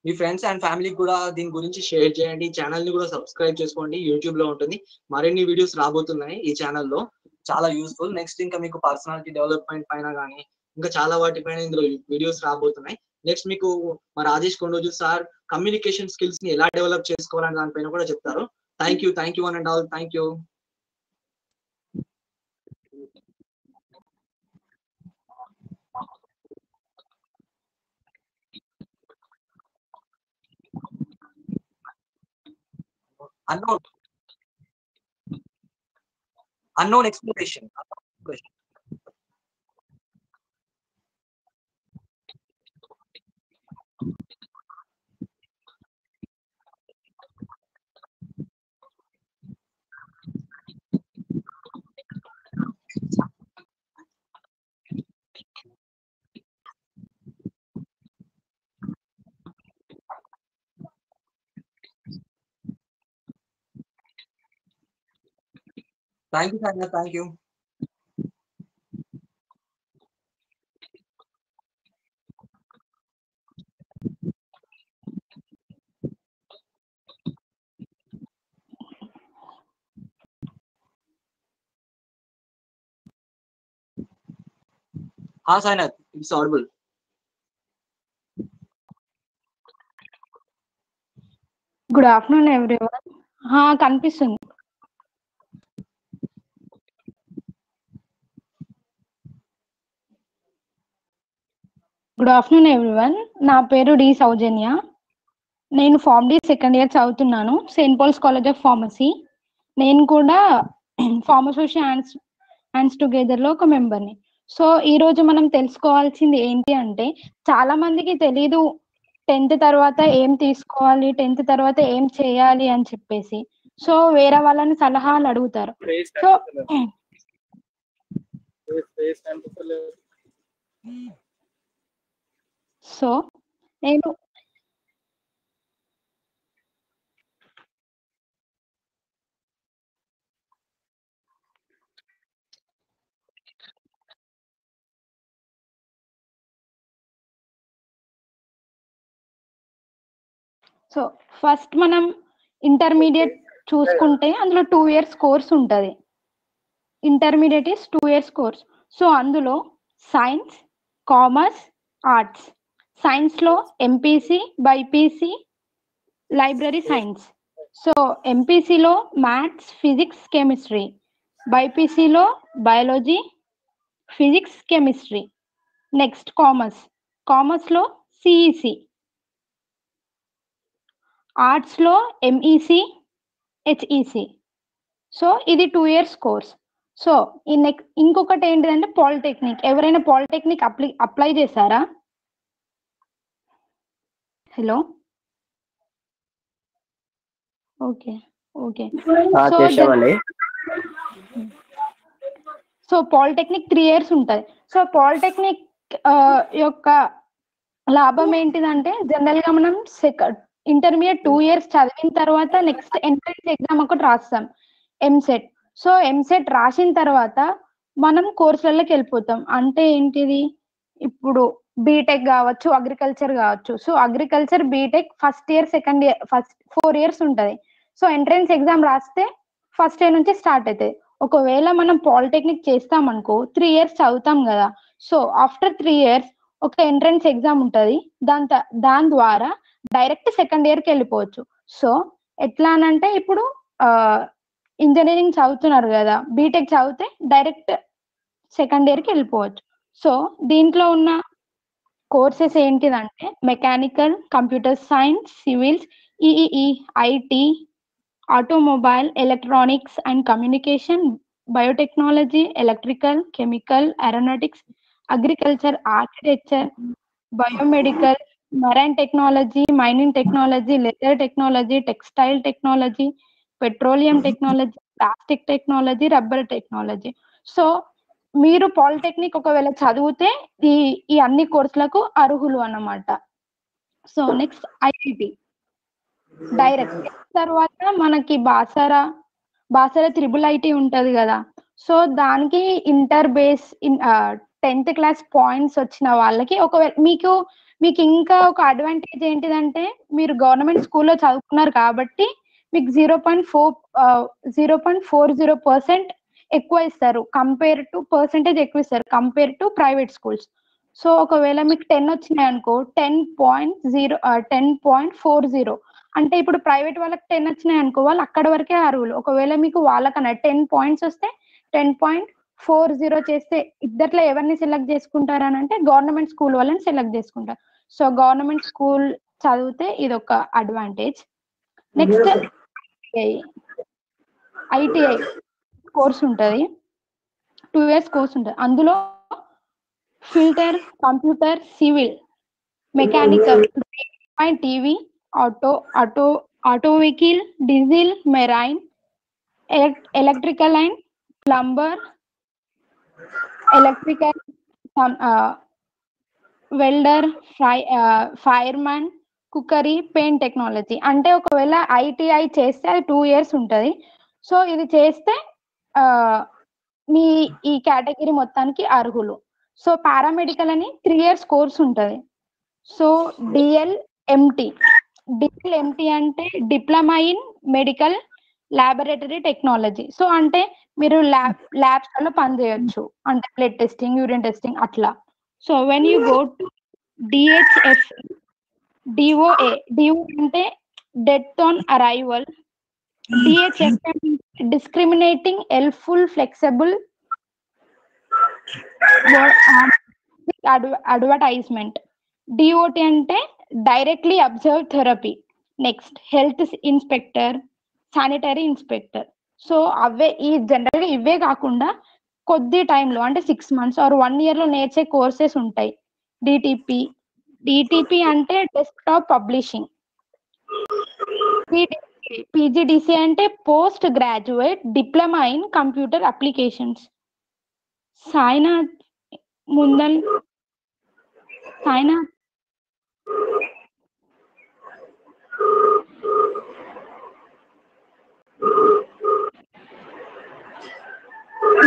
మీ ఫ్రెండ్స్ అండ్ ఫ్యామిలీకి కూడా దీని గురించి షేర్ చేయండి. ఛానల్ ని కూడా సబ్స్క్రైబ్ చేసుకోండి, యూట్యూబ్ లో ఉంటుంది. మరిన్ని వీడియోస్ రాబోతున్నాయి ఈ ఛానల్లో, చాలా యూస్ఫుల్. నెక్స్ట్ ఇంకా మీకు పర్సనాలిటీ డెవలప్మెంట్ పైన కానీ ఇంకా చాలా వాటిపైన ఇందులో వీడియోస్ రాబోతున్నాయి. నెక్స్ట్ మీకు మా Rajesh Kondoju sir communication skills ని ఎలా డెవలప్ చేసుకోవాలని దానిపైన కూడా చెప్తారు. Thank you one and all. Thank you. unknown exploration. Thank you, Sanya. Thank you. हाँ Sanya, it's audible. Good afternoon, everyone. కనిపిస్తుంది. Good afternoon everyone. నా పేరు డి సౌజన్య. నేను ఫార్మ్ డి సెకండ్ ఇయర్ చదువుతున్నాను, Saint Paul's College of Pharmacy. నేను కూడా pharmacy hands together లో ఒక మెంబర్ని. సో ఈ రోజు మనం తెలుసుకోవాల్సింది ఏంటి అంటే, చాలా మందికి తెలీదు 10th తర్వాత ఏం తీసుకోవాలి, 10th తర్వాత ఏం చేయాలి అని చెప్పేసి. సో వేరే వాళ్ళని సలహాలు అడుగుతారు. సో నేను ఫస్ట్ మనం ఇంటర్మీడియట్ చూసుకుంటే అందులో 2 years కోర్స్ ఉంటుంది. Intermediate is 2 years course. So అందులో సైన్స్, కామర్స్, ఆర్ట్స్. సైన్స్లో MPC, BiPC, library science. So ఎంపీసీలో మ్యాథ్స్, ఫిజిక్స్, కెమిస్ట్రీ. బైపీసీలో బయాలజీ, ఫిజిక్స్, కెమిస్ట్రీ. నెక్స్ట్ కామర్స్లో సిఈసి. ఆర్ట్స్లో ఎంఈసి, హెచ్ఈసి. సో ఇది 2 years కోర్స్. సో ఇంకొకటి ఏంటిదంటే పాలిటెక్నిక్. ఎవరైనా పాలిటెక్నిక్ అప్లై చేశారా? Hello, okay. So polytechnic 3 years ఉంటుంది. సో పాలిటెక్నిక్ యొక్క లాభం ఏంటిదంటే, జనరల్ గా మనం ఇంటర్మీడియట్ 2 years చదివిన తర్వాత నెక్స్ట్ ఎంట్రన్స్ ఎగ్జామ్ ఒకటి రాస్తాం, ఎంసెట్. సో ఎంసెట్ రాసిన తర్వాత మనం కోర్సులలోకి వెళ్ళిపోతాం. అంటే ఏంటిది, ఇప్పుడు బీటెక్ కావచ్చు, అగ్రికల్చర్ కావచ్చు. So agriculture, B Tech first year, second year, first 4 years ఉంటుంది. సో ఎంట్రన్స్ ఎగ్జామ్ రాస్తే ఫస్ట్ ఇయర్ నుంచి స్టార్ట్ అవుతుంది. ఒకవేళ మనం పాలిటెక్నిక్ చేస్తాం అనుకో, 3 years చదువుతాం కదా. సో ఆఫ్టర్ 3 years ఒక ఎంట్రన్స్ ఎగ్జామ్ ఉంటుంది. దాని ద్వారా డైరెక్ట్ సెకండ్ ఇయర్కి వెళ్ళిపోవచ్చు. సో ఎట్లా అనంటే, ఇప్పుడు ఇంజనీరింగ్ చదువుతున్నారు కదా, బీటెక్ చదివితే డైరెక్ట్ సెకండ్ ఇయర్కి వెళ్ళిపోవచ్చు. సో దీంట్లో ఉన్న కోర్సెస్ ఏంటిదంటే mechanical, computer science, civils, EEE, IT, automobile, electronics and communication, biotechnology, electrical, chemical, aeronautics, agriculture, architecture, biomedical, marine technology, mining technology, leather technology, textile technology, petroleum technology, plastic technology, rubber technology. So మీరు polytechnic ఒకవేళ చదివితే ఈ అన్ని కోర్సులకు అర్హులు అన్నమాట. So next IIT direct తర్వాత మనకి బాసర త్రిబుల్ ఐటీ ఉంటది కదా. సో దానికి inter base 10th class points వచ్చిన వాళ్ళకి ఒకవేళ మీకు ఇంకా ఒక అడ్వాంటేజ్ ఏంటిదంటే మీరు గవర్నమెంట్ స్కూల్లో చదువుకున్నారు కాబట్టి మీకు 0.40% ఎక్కువ ఇస్తారు పర్సెంటేజ్ ఎక్కువ ఇస్తారు compare to private schools. So ఒకవేళ మీకు 10 వచ్చినాయి అనుకో 10.40 అంటే ఇప్పుడు ప్రైవేట్ వాళ్ళకి 10 వచ్చినాయి అనుకో వాళ్ళు అక్కడ వరకే అర్హులు. ఒకవేళ మీకు వాళ్ళకన్నా 10 పాయింట్స్ వస్తే 10.40 చేస్తే ఇద్దట్లో ఎవరిని సెలెక్ట్ చేసుకుంటారు అని అంటే గవర్నమెంట్ స్కూల్ వాళ్ళని సెలెక్ట్ చేసుకుంటారు. సో గవర్నమెంట్ స్కూల్ చదివితే ఇది ఒక అడ్వాంటేజ్. నెక్స్ట్ ఐటీఐ కోర్స్ ఉంటుంది, 2 years కోర్స్ ఉంటుంది. అందులో filter, computer, civil, mechanical, TV, auto vehicle, diesel, marine, electrical and plumber, electrical, welder, fireman, cookery, paint technology. అంటే ఒకవేళ ఐటీఐ చేస్తే అది 2 years ఉంటుంది. సో ఇది చేస్తే మీ ఈ కేటగిరీ మొత్తానికి అర్హులు. సో పారామెడికల్ అని 3 years కోర్స్ ఉంటుంది. సో డిఎల్ఎంటి అంటే diploma in medical laboratory technology. So అంటే మీరు ల్యాబ్స్ లో పని చేయొచ్చు, అంటే బ్లడ్ టెస్టింగ్, యూరిన్ టెస్టింగ్ అట్లా. So when you go to DHF DOA అంటే death on arrival, DHF discriminating helpful flexible advertisement, DOT అంటే directly observe therapy. Next health inspector, sanitary inspector. So జనరల్గా ఇవే కాకుండా కొద్ది టైంలో అంటే 6 months ఆర్ 1 year లో నేర్చే కోర్సెస్ ఉంటాయి. డిటిపి అంటే డెస్క్టాప్ పబ్లిషింగ్, పీజీడిసి అంటే post graduate diploma in computer applications. Sainath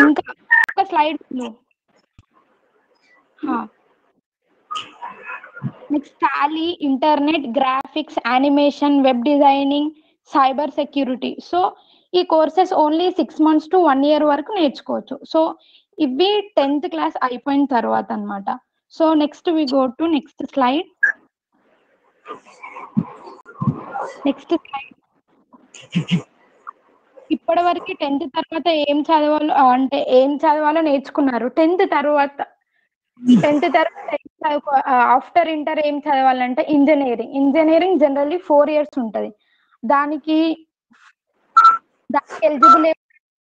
ఇంకా slide. Next Tally, internet, graphics, animation, web designing, cyber security. So ఈ courses only 6 months to 1 year వరకు నేర్చుకోవచ్చు. సో ఇవి 10th క్లాస్ అయిపోయిన తర్వాత అన్నమాట. So next we go to next slide. ఇప్పటి వరకు 10th తర్వాత ఏం చదవాలో నేర్చుకున్నారు. 10th తర్వాత ఆఫ్టర్ ఇంటర్ ఏం చదవాలంటే ఇంజనీరింగ్ జనరల్లీ 4 years ఉంటుంది. దానికి eligible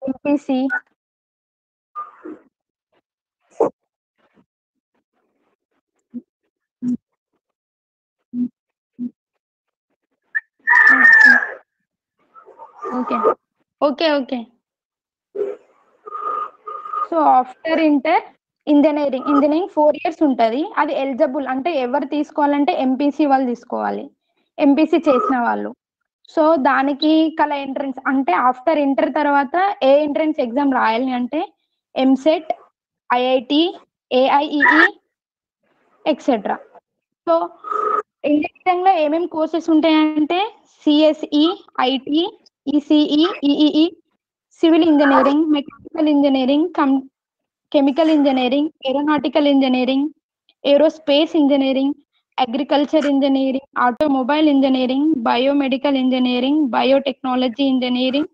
MPC, okay. So after inter engineering 4 years ఉంటుంది. అది ఎలిజిబుల్ అంటే ఎవరు తీసుకోవాలంటే ఎంపీసీ వాళ్ళు తీసుకోవాలి, ఎంపీసీ చేసిన వాళ్ళు. సో దానికి కల ఎంట్రన్స్ అంటే ఆఫ్టర్ ఇంటర్ తర్వాత ఏ ఎంట్రన్స్ ఎగ్జామ్ రాయాలి అంటే EAMCET, IIT, AIEEE etcetera. So engineering లో ఏమేమి కోర్సెస్ ఉంటాయంటే CSE, IT, ECE, EEE, civil engineering, mechanical engineering, chemical engineering, aeronautical engineering, aerospace engineering, agriculture engineering, automobile engineering, biomedical engineering, biotechnology engineering,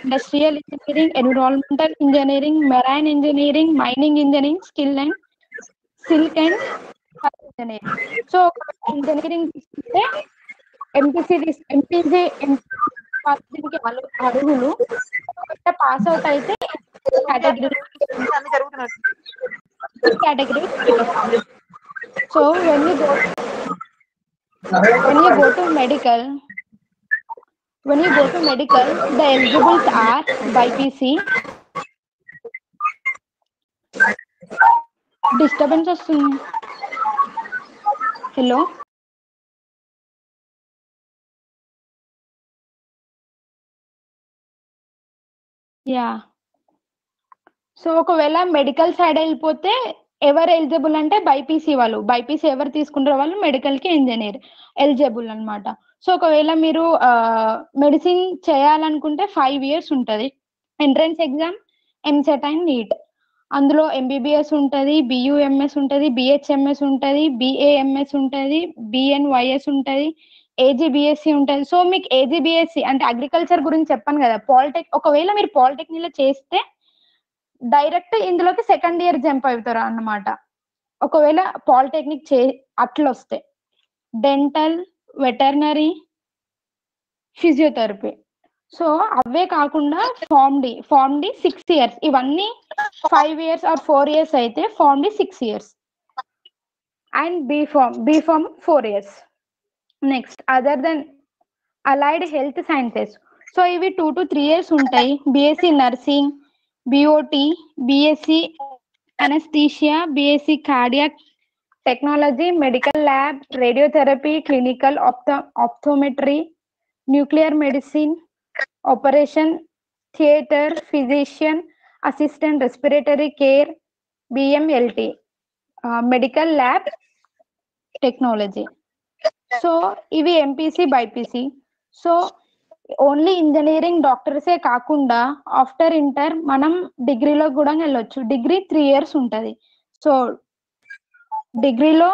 industrial engineering, environmental engineering, marine engineering, mining engineering, skill and silk and engineering. So engineering తీసుకుంటే MPC దీనికి అర్హులు. Pass out అయితే category so when you go to medical, the eligibles are BPC. Disturbance వస్తుంది. Hello yeah. So ఒకవేళ medical side వెళ్ళిపోతే ఎవరు eligible అంటే BiPC వాళ్ళు. బైపీసీ ఎవరు తీసుకుంటారో వాళ్ళు మెడికల్ కి ఇంజనీర్ ఎలిజిబుల్ అన్నమాట. సో ఒకవేళ మీరు మెడిసిన్ చేయాలనుకుంటే 5 years ఉంటుంది entrance exam, EAMCET and NEET. అందులో ఎంబీబీఎస్ ఉంటుంది, బియుఎంఎస్ ఉంటుంది, బిహెచ్ఎంఎస్ ఉంటుంది, బిఏఎంఎస్ ఉంటుంది, బిఎన్వైఎస్ ఉంటుంది, ఏజీబీఎస్సి ఉంటుంది. సో మీకు ఏజీబీఎస్సి అంటే అగ్రికల్చర్ గురించి చెప్పాను కదా. ఒకవేళ మీరు పాలిటెక్నిక్ లో చేస్తే డైరెక్ట్ ఇందులోకి సెకండ్ ఇయర్ జంప్ అవుతారు అన్నమాట. ఒకవేళ పాలిటెక్నిక్ అట్లా వస్తే డెంటల్, వెటర్నరీ, ఫిజియోథెరపీ. సో అవే కాకుండా ఫార్మ్ డి 6 years. ఇవన్నీ 5 years or 4 years అయితే pharm D 6 years and B pharm 4 years. Next other than allied health sciences. So ఇవి 2 to 3 years ఉంటాయి. BSc nursing, BOT, BSc anaesthesia, BSc cardiac technology, medical lab, radiotherapy, clinical optometry, nuclear medicine, operation theatre, physician assistant, respiratory care, BMLT, medical lab technology. So ఇవి MPC BiPC. So only engineering డాక్టర్సే కాకుండా after inter మనం డిగ్రీలో కూడా వెళ్ళొచ్చు. Degree 3 years ఉంటుంది. So డిగ్రీలో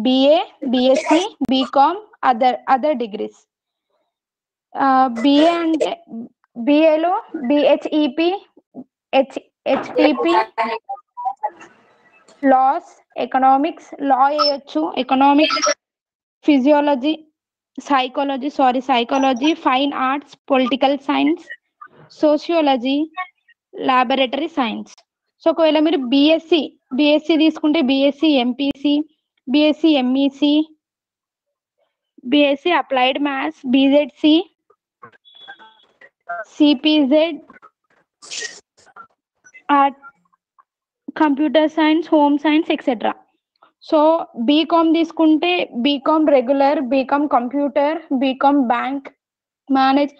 BA, BSc, BCom, other degrees. BA అంటే బిఏలో BHEP, HTP, laws, economics, law వేయొచ్చు, economics, physiology, psychology, fine arts, political science, sociology, laboratory science. So ఒకవేళ మీరు బిఎస్సి తీసుకుంటే BSc MPC, BSc MEC, BSc applied maths, BZC, CPZ, computer science, home science etcetera. So BCom తీసుకుంటే BCom regular, BCom computer, BCom bank manage,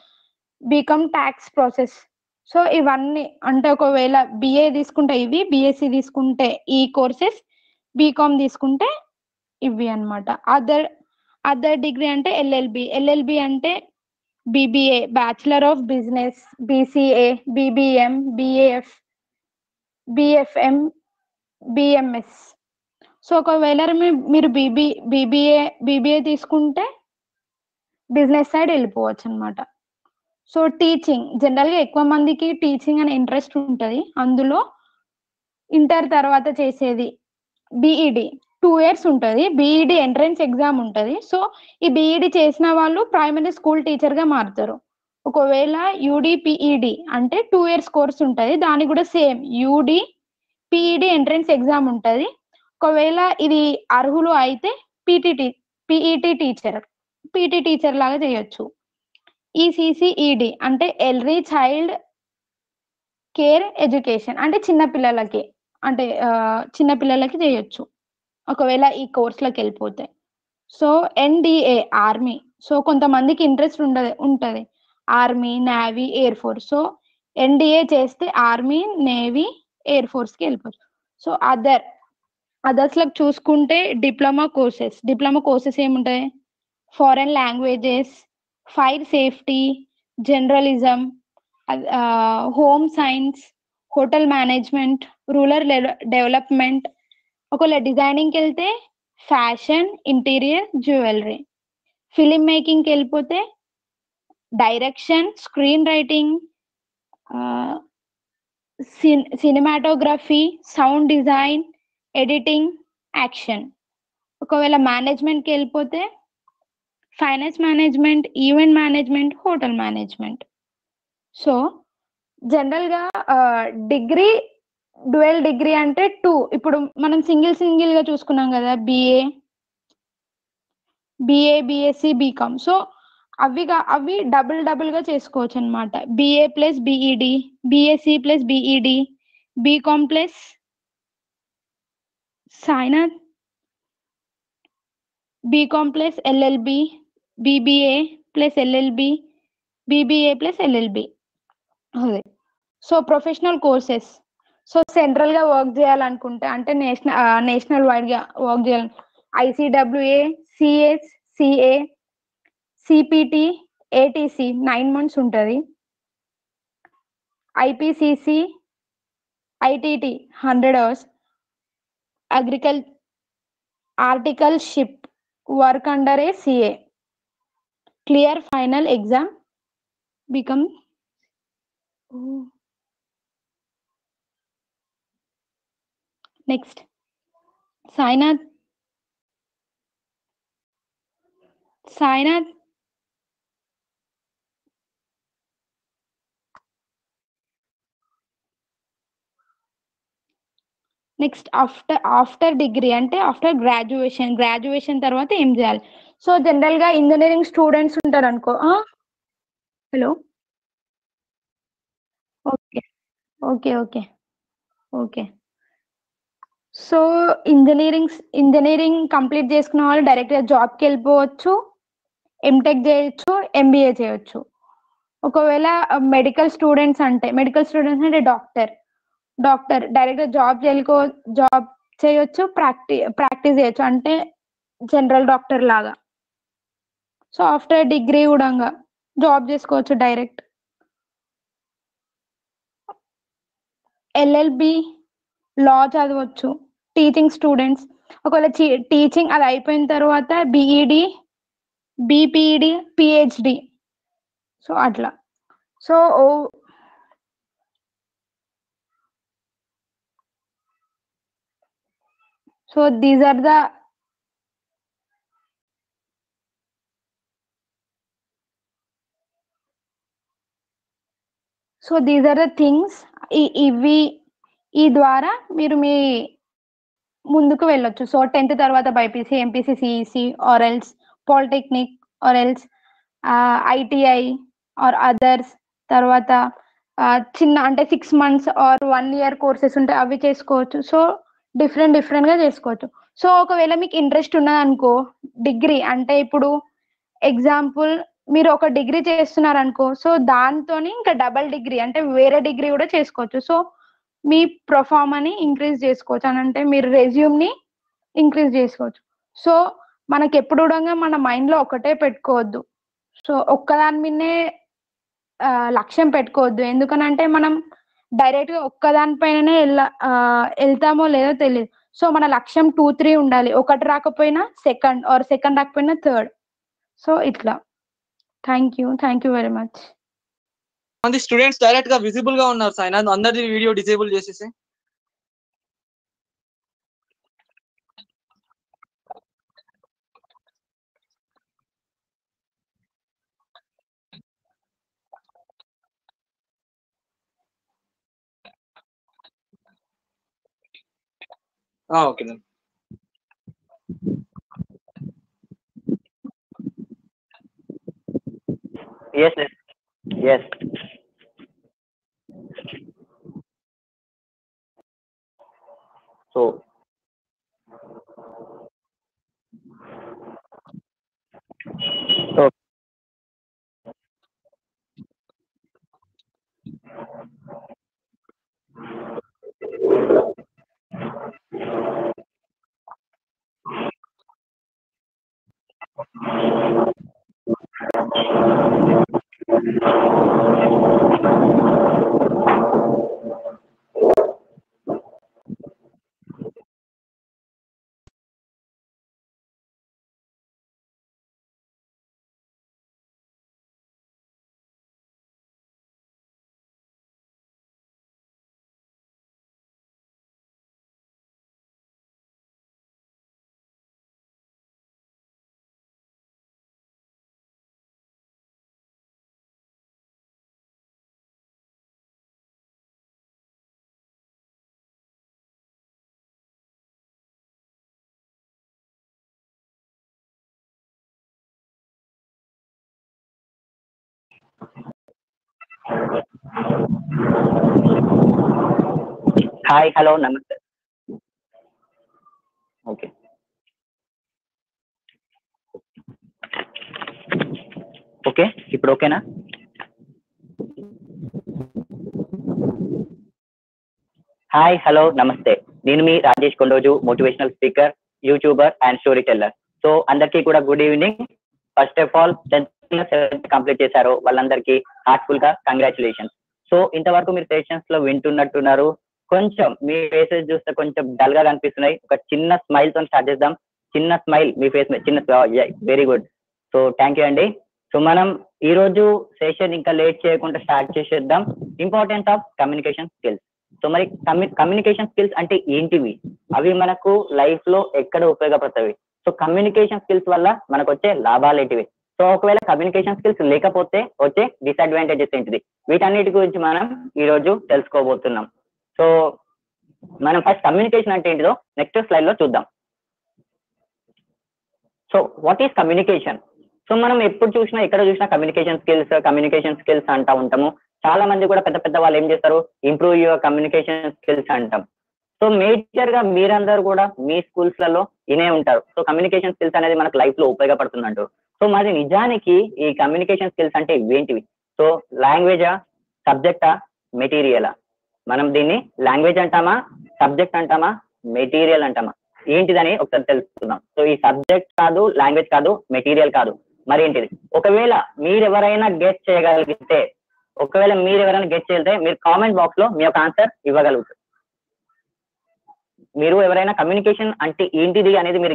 BCom tax process. So ఇవన్నీ అంటే ఒకవేళ BA తీసుకుంటే ఇవి, BSc తీసుకుంటే ఈ కోర్సెస్, బీకామ్ తీసుకుంటే ఇవి అన్నమాట. అదర్ డిగ్రీ అంటే ఎల్ఎల్బి అంటే BBA, bachelor of business, BCA, BBM, BAF, BFM, BMS. So ఒకవేళ మీరు బీబీఏ తీసుకుంటే బిజినెస్ సైడ్ వెళ్ళిపోవచ్చు అనమాట. సో టీచింగ్ జనరల్గా ఎక్కువ మందికి టీచింగ్ అనే ఇంట్రెస్ట్ ఉంటుంది. అందులో ఇంటర్ తర్వాత చేసేది బిఈడి 2 years ఉంటుంది. బిఈడి ఎంట్రన్స్ ఎగ్జామ్ ఉంటుంది. సో ఈ బిఈడి చేసిన వాళ్ళు ప్రైమరీ స్కూల్ టీచర్ గా మారుతారు. ఒకవేళ యూడిపిఈడి అంటే 2 years కోర్స్ ఉంటుంది. దానికి కూడా సేమ్ యూడిపిఈడి ఎంట్రన్స్ ఎగ్జామ్ ఉంటుంది. ఒకవేళ ఇది అర్హులు అయితే పీఈటీ టీచర్ లాగా చేయొచ్చు. ఈసీసీఈడి అంటే ఎల్రీ చైల్డ్ కేర్ ఎడ్యుకేషన్ అంటే చిన్నపిల్లలకి చేయొచ్చు ఒకవేళ ఈ కోర్సులోకి వెళ్ళిపోతే. So NDA army. సో కొంతమందికి ఇంట్రెస్ట్ ఉంటది army, navy, air force. So NDA చేస్తే ఆర్మీ, నేవీ, ఎయిర్ ఫోర్స్ కి వెళ్ళిపోవచ్చు. సో అదర్స్ లకు చూసుకుంటే డిప్లొమా కోర్సెస్ ఏముంటాయి? Foreign languages, fire safety, journalism, home science, hotel management, rural development. ఒకవేళ డిజైనింగ్కి వెళ్తే ఫ్యాషన్, ఇంటీరియర్, జ్యువెలరీ. ఫిలిం మేకింగ్కి వెళ్ళిపోతే direction, screen writing, cinematography, sound design, editing, action. ఒకవేళ మేనేజ్మెంట్కి వెళ్ళిపోతే finance management, event management, hotel management. So జనరల్గా degree, dual degree అంటే 2. ఇప్పుడు మనం సింగిల్ గా చూసుకున్నాం కదా, బిఎస్సి, బీకామ్. సో అవి డబుల్ గా చేసుకోవచ్చు అనమాట. BA plus BEd, BSc plus BEd, BCom plus Sainath, BCom plus LLB, BBA plus LLB, BBA plus LLB. అదే. So professional courses. So central గా వర్క్ చేయాలనుకుంటే, అంటే నేషనల్ వైడ్ గా వర్క్ చేయాలి, ICWA, CS, CA, CPT, ATC 9 months ఉంటుంది. IPCC, ITT 100 hours. Articleship work under a CA. Clear final exam, become next. Sainath, next after degree అంటే after graduation తర్వాత ఏం చేయాలి? సో జనరల్ గా ఇంజనీరింగ్ స్టూడెంట్స్ ఉంటారు అనుకో. Hello. Okay okay okay okay. So engineering complete చేసుకున్న వాళ్ళు డైరెక్ట్ గా జాబ్కి వెళ్ళిపోవచ్చు, ఎంటెక్ చేయొచ్చు, ఎంబీఏ చేయొచ్చు. ఒకవేళ మెడికల్ స్టూడెంట్స్ అంటే డాక్టర్ డైరెక్ట్ గా జాబ్ చేయొచ్చు, ప్రాక్టీస్ చేయొచ్చు, అంటే జనరల్ డాక్టర్ లాగా. సో ఆఫ్టర్ డిగ్రీ కూడా జాబ్ చేసుకోవచ్చు డైరెక్ట్. ఎల్ఎల్బి లా చదవచ్చు టీచింగ్ స్టూడెంట్స్. ఒకవేళ టీచింగ్ అది అయిపోయిన తర్వాత బిఈడి, బిపిఈడి, పిహెచ్డి. సో అట్లా. So so these are the things. ఇవి ఈ ద్వారా మీరు ముందుకు వెళ్ళొచ్చు. సో 10th తర్వాత BiPC, MPC, CEC, or else polytechnic, or else ITI or others. తర్వాత చిన్న అంటే 6 months ఆర్ 1 year కోర్సెస్ ఉంటాయి, అవి చేసుకోవచ్చు. సో డిఫరెంట్ గా చేసుకోవచ్చు. సో ఒకవేళ మీకు ఇంట్రెస్ట్ ఉన్నదనుకో, డిగ్రీ అంటే ఇప్పుడు ఎగ్జాంపుల్ మీరు ఒక డిగ్రీ చేస్తున్నారు అనుకో, సో దాంతోని ఇంకా డబల్ డిగ్రీ అంటే వేరే డిగ్రీ కూడా చేసుకోవచ్చు. సో మీ ప్రొఫార్మ్ అని ఇంక్రీజ్ చేసుకోవచ్చు, అని అంటే మీరు రెజ్యూమ్ ని ఇంక్రీజ్ చేసుకోవచ్చు. సో మనకి ఎప్పుడు కూడా మన మైండ్ లో ఒకటే పెట్టుకోవద్దు. సో ఒక్కదాని మీదనే లక్ష్యం పెట్టుకోవద్దు. ఎందుకనంటే మనం డైరెక్ట్ గా ఒక్కదానిపైననే వెళ్తామో లేదో తెలియదు. సో మన లక్ష్యం 2-3 ఉండాలి. ఒకటి రాకపోయినా సెకండ్ రాకపోయినా థర్డ్. సో ఇట్లా. Thank you very much. మంది స్టూడెంట్స్ డైరెక్ట్ గా విజిబుల్ గా ఉన్నారు సాయినాథ్, అందరి వీడియో డిసేబుల్ చేసేసి. Okay. Yes. So hi hello నమస్తే. ఓకే ఓకే ఇప్పుడు ఓకేనా? హాయ్ హలో నమస్తే. నేను మీ Rajesh Kondoju, motivational speaker, YouTuber and story teller. So అందరికీ కూడా good evening. First of all 10th complete చేశారు వాళ్ళందరికీ హార్ట్ఫుల్ గా కంగ్రాచులేషన్స్. సో ఇంతవరకు మీరు సెషన్స్ లో వింటున్నట్టున్నారు. కొంచెం మీ ఫేసెస్ చూస్తే కొంచెం డల్ గా కనిపిస్తున్నాయి. ఒక చిన్న స్మైల్ తో స్టార్ట్ చేద్దాం. చిన్న స్మైల్ మీ ఫేస్ మీద, చిన్న very good. So thank you అండి. సో మనం ఈ రోజు సెషన్ ఇంకా లేట్ చేయకుండా స్టార్ట్ చేసేద్దాం. Importance of communication skills. So మరి కమ్యూనికేషన్ స్కిల్స్ అంటే ఏంటివి, అవి మనకు లైఫ్ లో ఎక్కడ ఉపయోగపడతాయి, సో కమ్యూనికేషన్ స్కిల్స్ వల్ల మనకు వచ్చే లాభాలు ఏంటివి, సో ఒకవేళ కమ్యూనికేషన్ స్కిల్స్ లేకపోతే వచ్చే డిసడ్వాంటేజెస్ ఏంటిది, వీటన్నిటి గురించి మనం ఈ రోజు తెలుసుకోబోతున్నాం. సో మనం ఫస్ట్ కమ్యూనికేషన్ అంటే ఏంటిదో నెక్స్ట్ స్లైడ్ లో చూద్దాం. So what is communication? So మనం ఎప్పుడు చూసినా ఎక్కడ చూసినా కమ్యూనికేషన్ స్కిల్స్ అంటా ఉంటాము. చాలా మంది కూడా పెద్ద పెద్ద వాళ్ళు ఏం చేస్తారు, ఇంప్రూవ్ యువర్ కమ్యూనికేషన్ స్కిల్స్ అంటాం. సో మేజర్ గా మీరందరూ కూడా మీ స్కూల్స్ లలో వినే ఉంటారు. సో కమ్యూనికేషన్ స్కిల్స్ అనేది మనకు లైఫ్ లో ఉపయోగపడుతుందంటూ. సో మరి నిజానికి ఈ కమ్యూనికేషన్ స్కిల్స్ అంటే ఏంటివి? సో లాంగ్వేజా, సబ్జెక్టా, మెటీరియలా? మనం దీన్ని లాంగ్వేజ్ అంటామా, సబ్జెక్ట్ అంటామా, మెటీరియల్ అంటామా, ఏంటిదని ఒకసారి తెలుసుకుందాం. సో ఈ సబ్జెక్ట్ కాదు, లాంగ్వేజ్ కాదు, మెటీరియల్ కాదు, మరి ఏంటిది? ఒకవేళ మీరెవరైనా గెస్ చేయగలిగితే, మీరు కామెంట్ బాక్స్ లో మీ యొక్క ఆన్సర్ ఇవ్వగలుగుతారు. మీరు ఎవరైనా కమ్యూనికేషన్ అంటే ఏంటిది అనేది మీరు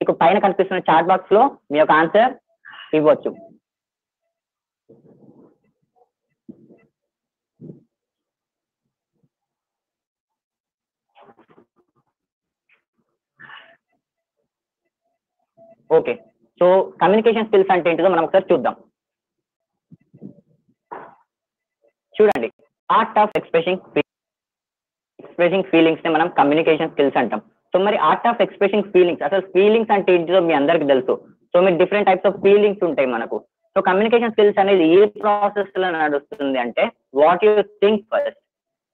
మీకు పైన కనిపిస్తున్న చాట్ బాక్స్ లో మీ యొక్క ఆన్సర్ ఇవ్వచ్చు. ఓకే, సో కమ్యూనికేషన్ స్కిల్స్ అంటే ఏంటిదో మనం ఒకసారి చూద్దాం. చూడండి, ఆర్ట్ ఆఫ్ ఎక్స్ప్రెసింగ్ ఫీలింగ్స్ ని మనం కమ్యూనికేషన్ స్కిల్స్ అంటాం. సో మరి ఆర్ట్ ఆఫ్ ఎక్స్ప్రెసింగ్ ఫీలింగ్స్, అసలు ఫీలింగ్స్ అంటే ఏంటిదో మీ అందరికి తెలుసు. సో మీకు డిఫరెంట్ టైప్స్ ఆఫ్ ఫీలింగ్స్ ఉంటాయి మనకు. సో కమ్యూనికేషన్ స్కిల్స్ అనేది ఏ ప్రాసెస్ లో నడుస్తుంది అంటే, వాట్ యు థింక్ ఫస్ట్,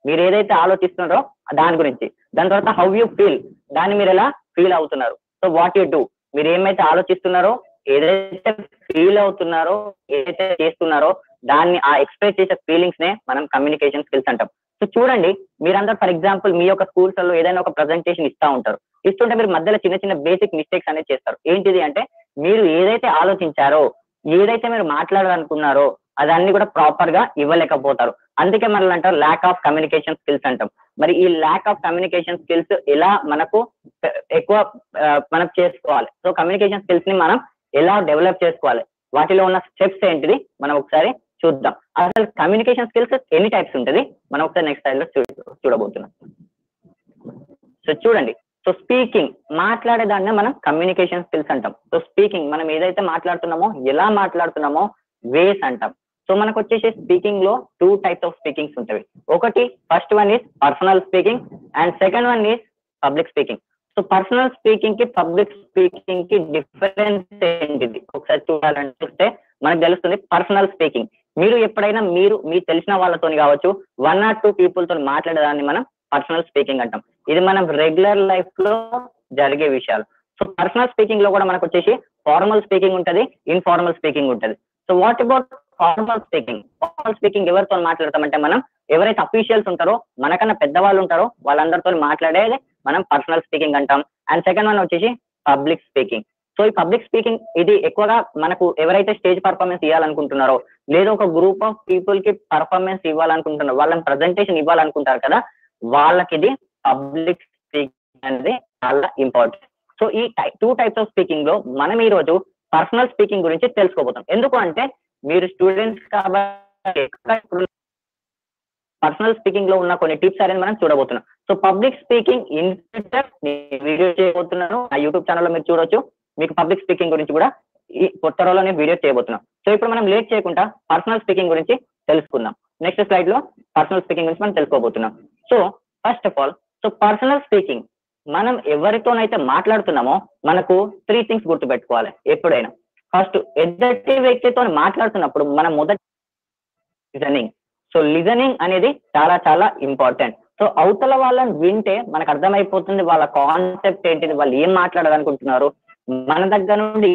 మీరు ఏదైతే ఆలోచిస్తున్నారో దాని గురించి, దాని తర్వాత హౌ యూ ఫీల్, దాన్ని మీరు ఎలా ఫీల్ అవుతున్నారు. సో వాట్ యు డూ, మీరు ఏమైతే ఆలోచిస్తున్నారో, ఏదైతే ఫీల్ అవుతున్నారో, ఏదైతే చేస్తున్నారో దాన్ని ఆ ఎక్స్ప్రెస్ చేసే ఫీలింగ్స్ నే మనం కమ్యూనికేషన్ స్కిల్స్ అంటాం. సో చూడండి, మీరందరూ ఫర్ ఎగ్జాంపుల్ మీ యొక్క స్కూల్స్ లో ఏదైనా ఒక ప్రజెంటేషన్ ఇస్తుంటే మీరు మధ్యలో చిన్న చిన్న బేసిక్ మిస్టేక్స్ అనేది చేస్తారు. ఏంటిది అంటే, మీరు ఏదైతే ఆలోచించారో, ఏదైతే మీరు మాట్లాడాలనుకున్నారో అదన్నీ కూడా ప్రాపర్ గా ఇవ్వలేకపోతారు. అందుకే మనల్ని అంటారు ల్యాక్ ఆఫ్ కమ్యూనికేషన్ స్కిల్స్ అంటాం. మరి ఈ ల్యాక్ ఆఫ్ కమ్యూనికేషన్ స్కిల్స్ ఎలా మనకు ఎక్కువ మనం చేసుకోవాలి, సో కమ్యూనికేషన్ స్కిల్స్ ని మనం ఎలా డెవలప్ చేసుకోవాలి, వాటిలో ఉన్న స్టెప్స్ ఏంటిది మనం ఒకసారి చూద్దాం. అసలు కమ్యూనికేషన్ స్కిల్స్ ఎన్ని టైప్స్ ఉంటుంది మనం ఒకసారి నెక్స్ట్ స్లైడ్ లో చూడబోతున్నాం. సో చూడండి, సో స్పీకింగ్, మాట్లాడేదాన్ని మనం కమ్యూనికేషన్ స్కిల్స్ అంటాం. సో స్పీకింగ్, మనం ఏదైతే మాట్లాడుతున్నామో, ఎలా మాట్లాడుతున్నామో వేస్ అంటాం. సో మనకు వచ్చేసి స్పీకింగ్ లో 2 టైప్స్ ఆఫ్ స్పీకింగ్స్ ఉంటాయి. ఒకటి, first one is personal speaking and second one is public speaking. So personal speaking కి పబ్లిక్ స్పీకింగ్ కి డిఫరెన్స్ ఏంటిది ఒకసారి చూస్తే మనకు తెలుస్తుంది. పర్సనల్ స్పీకింగ్, మీరు ఎప్పుడైనా మీ తెలిసిన వాళ్ళతోని కావచ్చు, 1 or 2 పీపుల్ తో మాట్లాడేదాన్ని మనం పర్సనల్ స్పీకింగ్ అంటాం. ఇది మనం రెగ్యులర్ లైఫ్ లో జరిగే విషయాలు. సో పర్సనల్ స్పీకింగ్ లో కూడా మనకు వచ్చేసి ఫార్మల్ స్పీకింగ్ ఉంటది, ఇన్ఫార్మల్ స్పీకింగ్ ఉంటది. So what about formal speaking ఎవరితో మాట్లాడతామంటే, మనం ఎవరైతే అఫీషియల్స్ ఉంటారో, మనకన్నా పెద్దవాళ్ళు ఉంటారో వాళ్ళందరితో మాట్లాడేది మనం పర్సనల్ స్పీకింగ్ అంటాం. అండ్ సెకండ్ వన్ వచ్చేసి పబ్లిక్ స్పీకింగ్. సో ఈ పబ్లిక్ స్పీకింగ్ ఇది ఎక్కువగా మనకు ఎవరైతే స్టేజ్ పర్ఫార్మెన్స్ ఇవ్వాలనుకుంటున్నారో, లేదా ఒక గ్రూప్ ఆఫ్ పీపుల్ కి పర్ఫార్మెన్స్ ఇవ్వాలనుకుంటున్నారో, వాళ్ళని ప్రజెంటేషన్ ఇవ్వాలనుకుంటారు కదా, వాళ్ళకి ఇది పబ్లిక్ స్పీకింగ్ అనేది చాలా ఇంపార్టెంట్. సో ఈ 2 టైప్స్ ఆఫ్ స్పీకింగ్ లో మనం ఈ రోజు పర్సనల్ స్పీకింగ్ గురించి తెలుసుకోబోతాం. ఎందుకు అంటే, మీరు స్టూడెంట్స్ కాబట్టి పర్సనల్ స్పీకింగ్ లో ఉన్న కొన్ని టిప్స్ అనేది మనం చూడబోతున్నాం. So public speaking in future video చేయబోతున్నాను, ఆ యూట్యూబ్ ఛానల్లో మీరు చూడొచ్చు. మీకు పబ్లిక్ స్పీకింగ్ గురించి కూడా ఈ కొత్త రోజులో నేను వీడియో చేయబోతున్నాం. సో ఇప్పుడు మనం లేట్ చేయకుండా పర్సనల్ స్పీకింగ్ గురించి తెలుసుకుందాం. నెక్స్ట్ స్లైడ్ లో పర్సనల్ స్పీకింగ్ గురించి మనం తెలుసుకోబోతున్నాం. So first of all, so personal speaking, మనం ఎవరితోనైతే మాట్లాడుతున్నామో మనకు 3 థింగ్స్ గుర్తుపెట్టుకోవాలి ఎప్పుడైనా. ఫస్ట్, ఎదుటి వ్యక్తితో మాట్లాడుతున్నప్పుడు మనం లిజనింగ్. సో లిజనింగ్ అనేది చాలా చాలా ఇంపార్టెంట్. సో అవతల వాళ్ళని వింటే మనకు అర్థమైపోతుంది వాళ్ళ కాన్సెప్ట్ ఏంటిది, వాళ్ళు ఏం మాట్లాడాలనుకుంటున్నారు, మన దగ్గర నుండి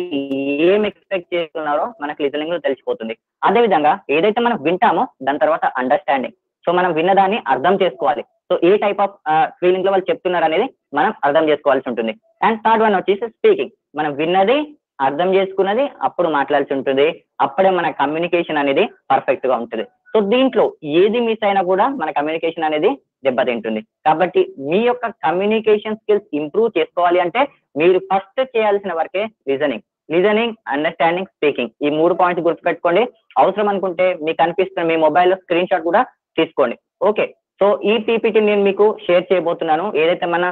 ఏం ఎక్స్పెక్ట్ చేస్తున్నారో మనకు లిజనింగ్ లో తెలిసిపోతుంది. అదే విధంగా ఏదైతే మనం వింటామో దాని తర్వాత అండర్స్టాండింగ్. సో మనం విన్నదాన్ని అర్థం చేసుకోవాలి. So A type of feeling లో వాళ్ళు చెప్తున్నారు అనేది మనం అర్థం చేసుకోవాల్సి ఉంటుంది. అండ్ థర్డ్ వన్ వచ్చేసి స్పీకింగ్. మనం విన్నది అర్థం చేసుకున్నది అప్పుడు మాట్లాడాల్సి ఉంటుంది. అప్పుడే మన కమ్యూనికేషన్ అనేది పర్ఫెక్ట్ గా ఉంటుంది. సో దీంట్లో ఏది మిస్ అయినా కూడా మన కమ్యూనికేషన్ అనేది దెబ్బతింటుంది. కాబట్టి మీ యొక్క కమ్యూనికేషన్ స్కిల్స్ ఇంప్రూవ్ చేసుకోవాలి అంటే మీరు ఫస్ట్ చేయాల్సిన వరకే లిజనింగ్, అండర్స్టాండింగ్, స్పీకింగ్. ఈ 3 పాయింట్స్ గుర్తుపెట్టుకోండి. అవసరం అనుకుంటే మీకు అనిపిస్తున్న మీ మొబైల్లో స్క్రీన్ షాట్ కూడా తీసుకోండి. ఓకే, సో ఈ పీపీటీ నేను మీకు షేర్ చేయబోతున్నాను. ఏదైతే మన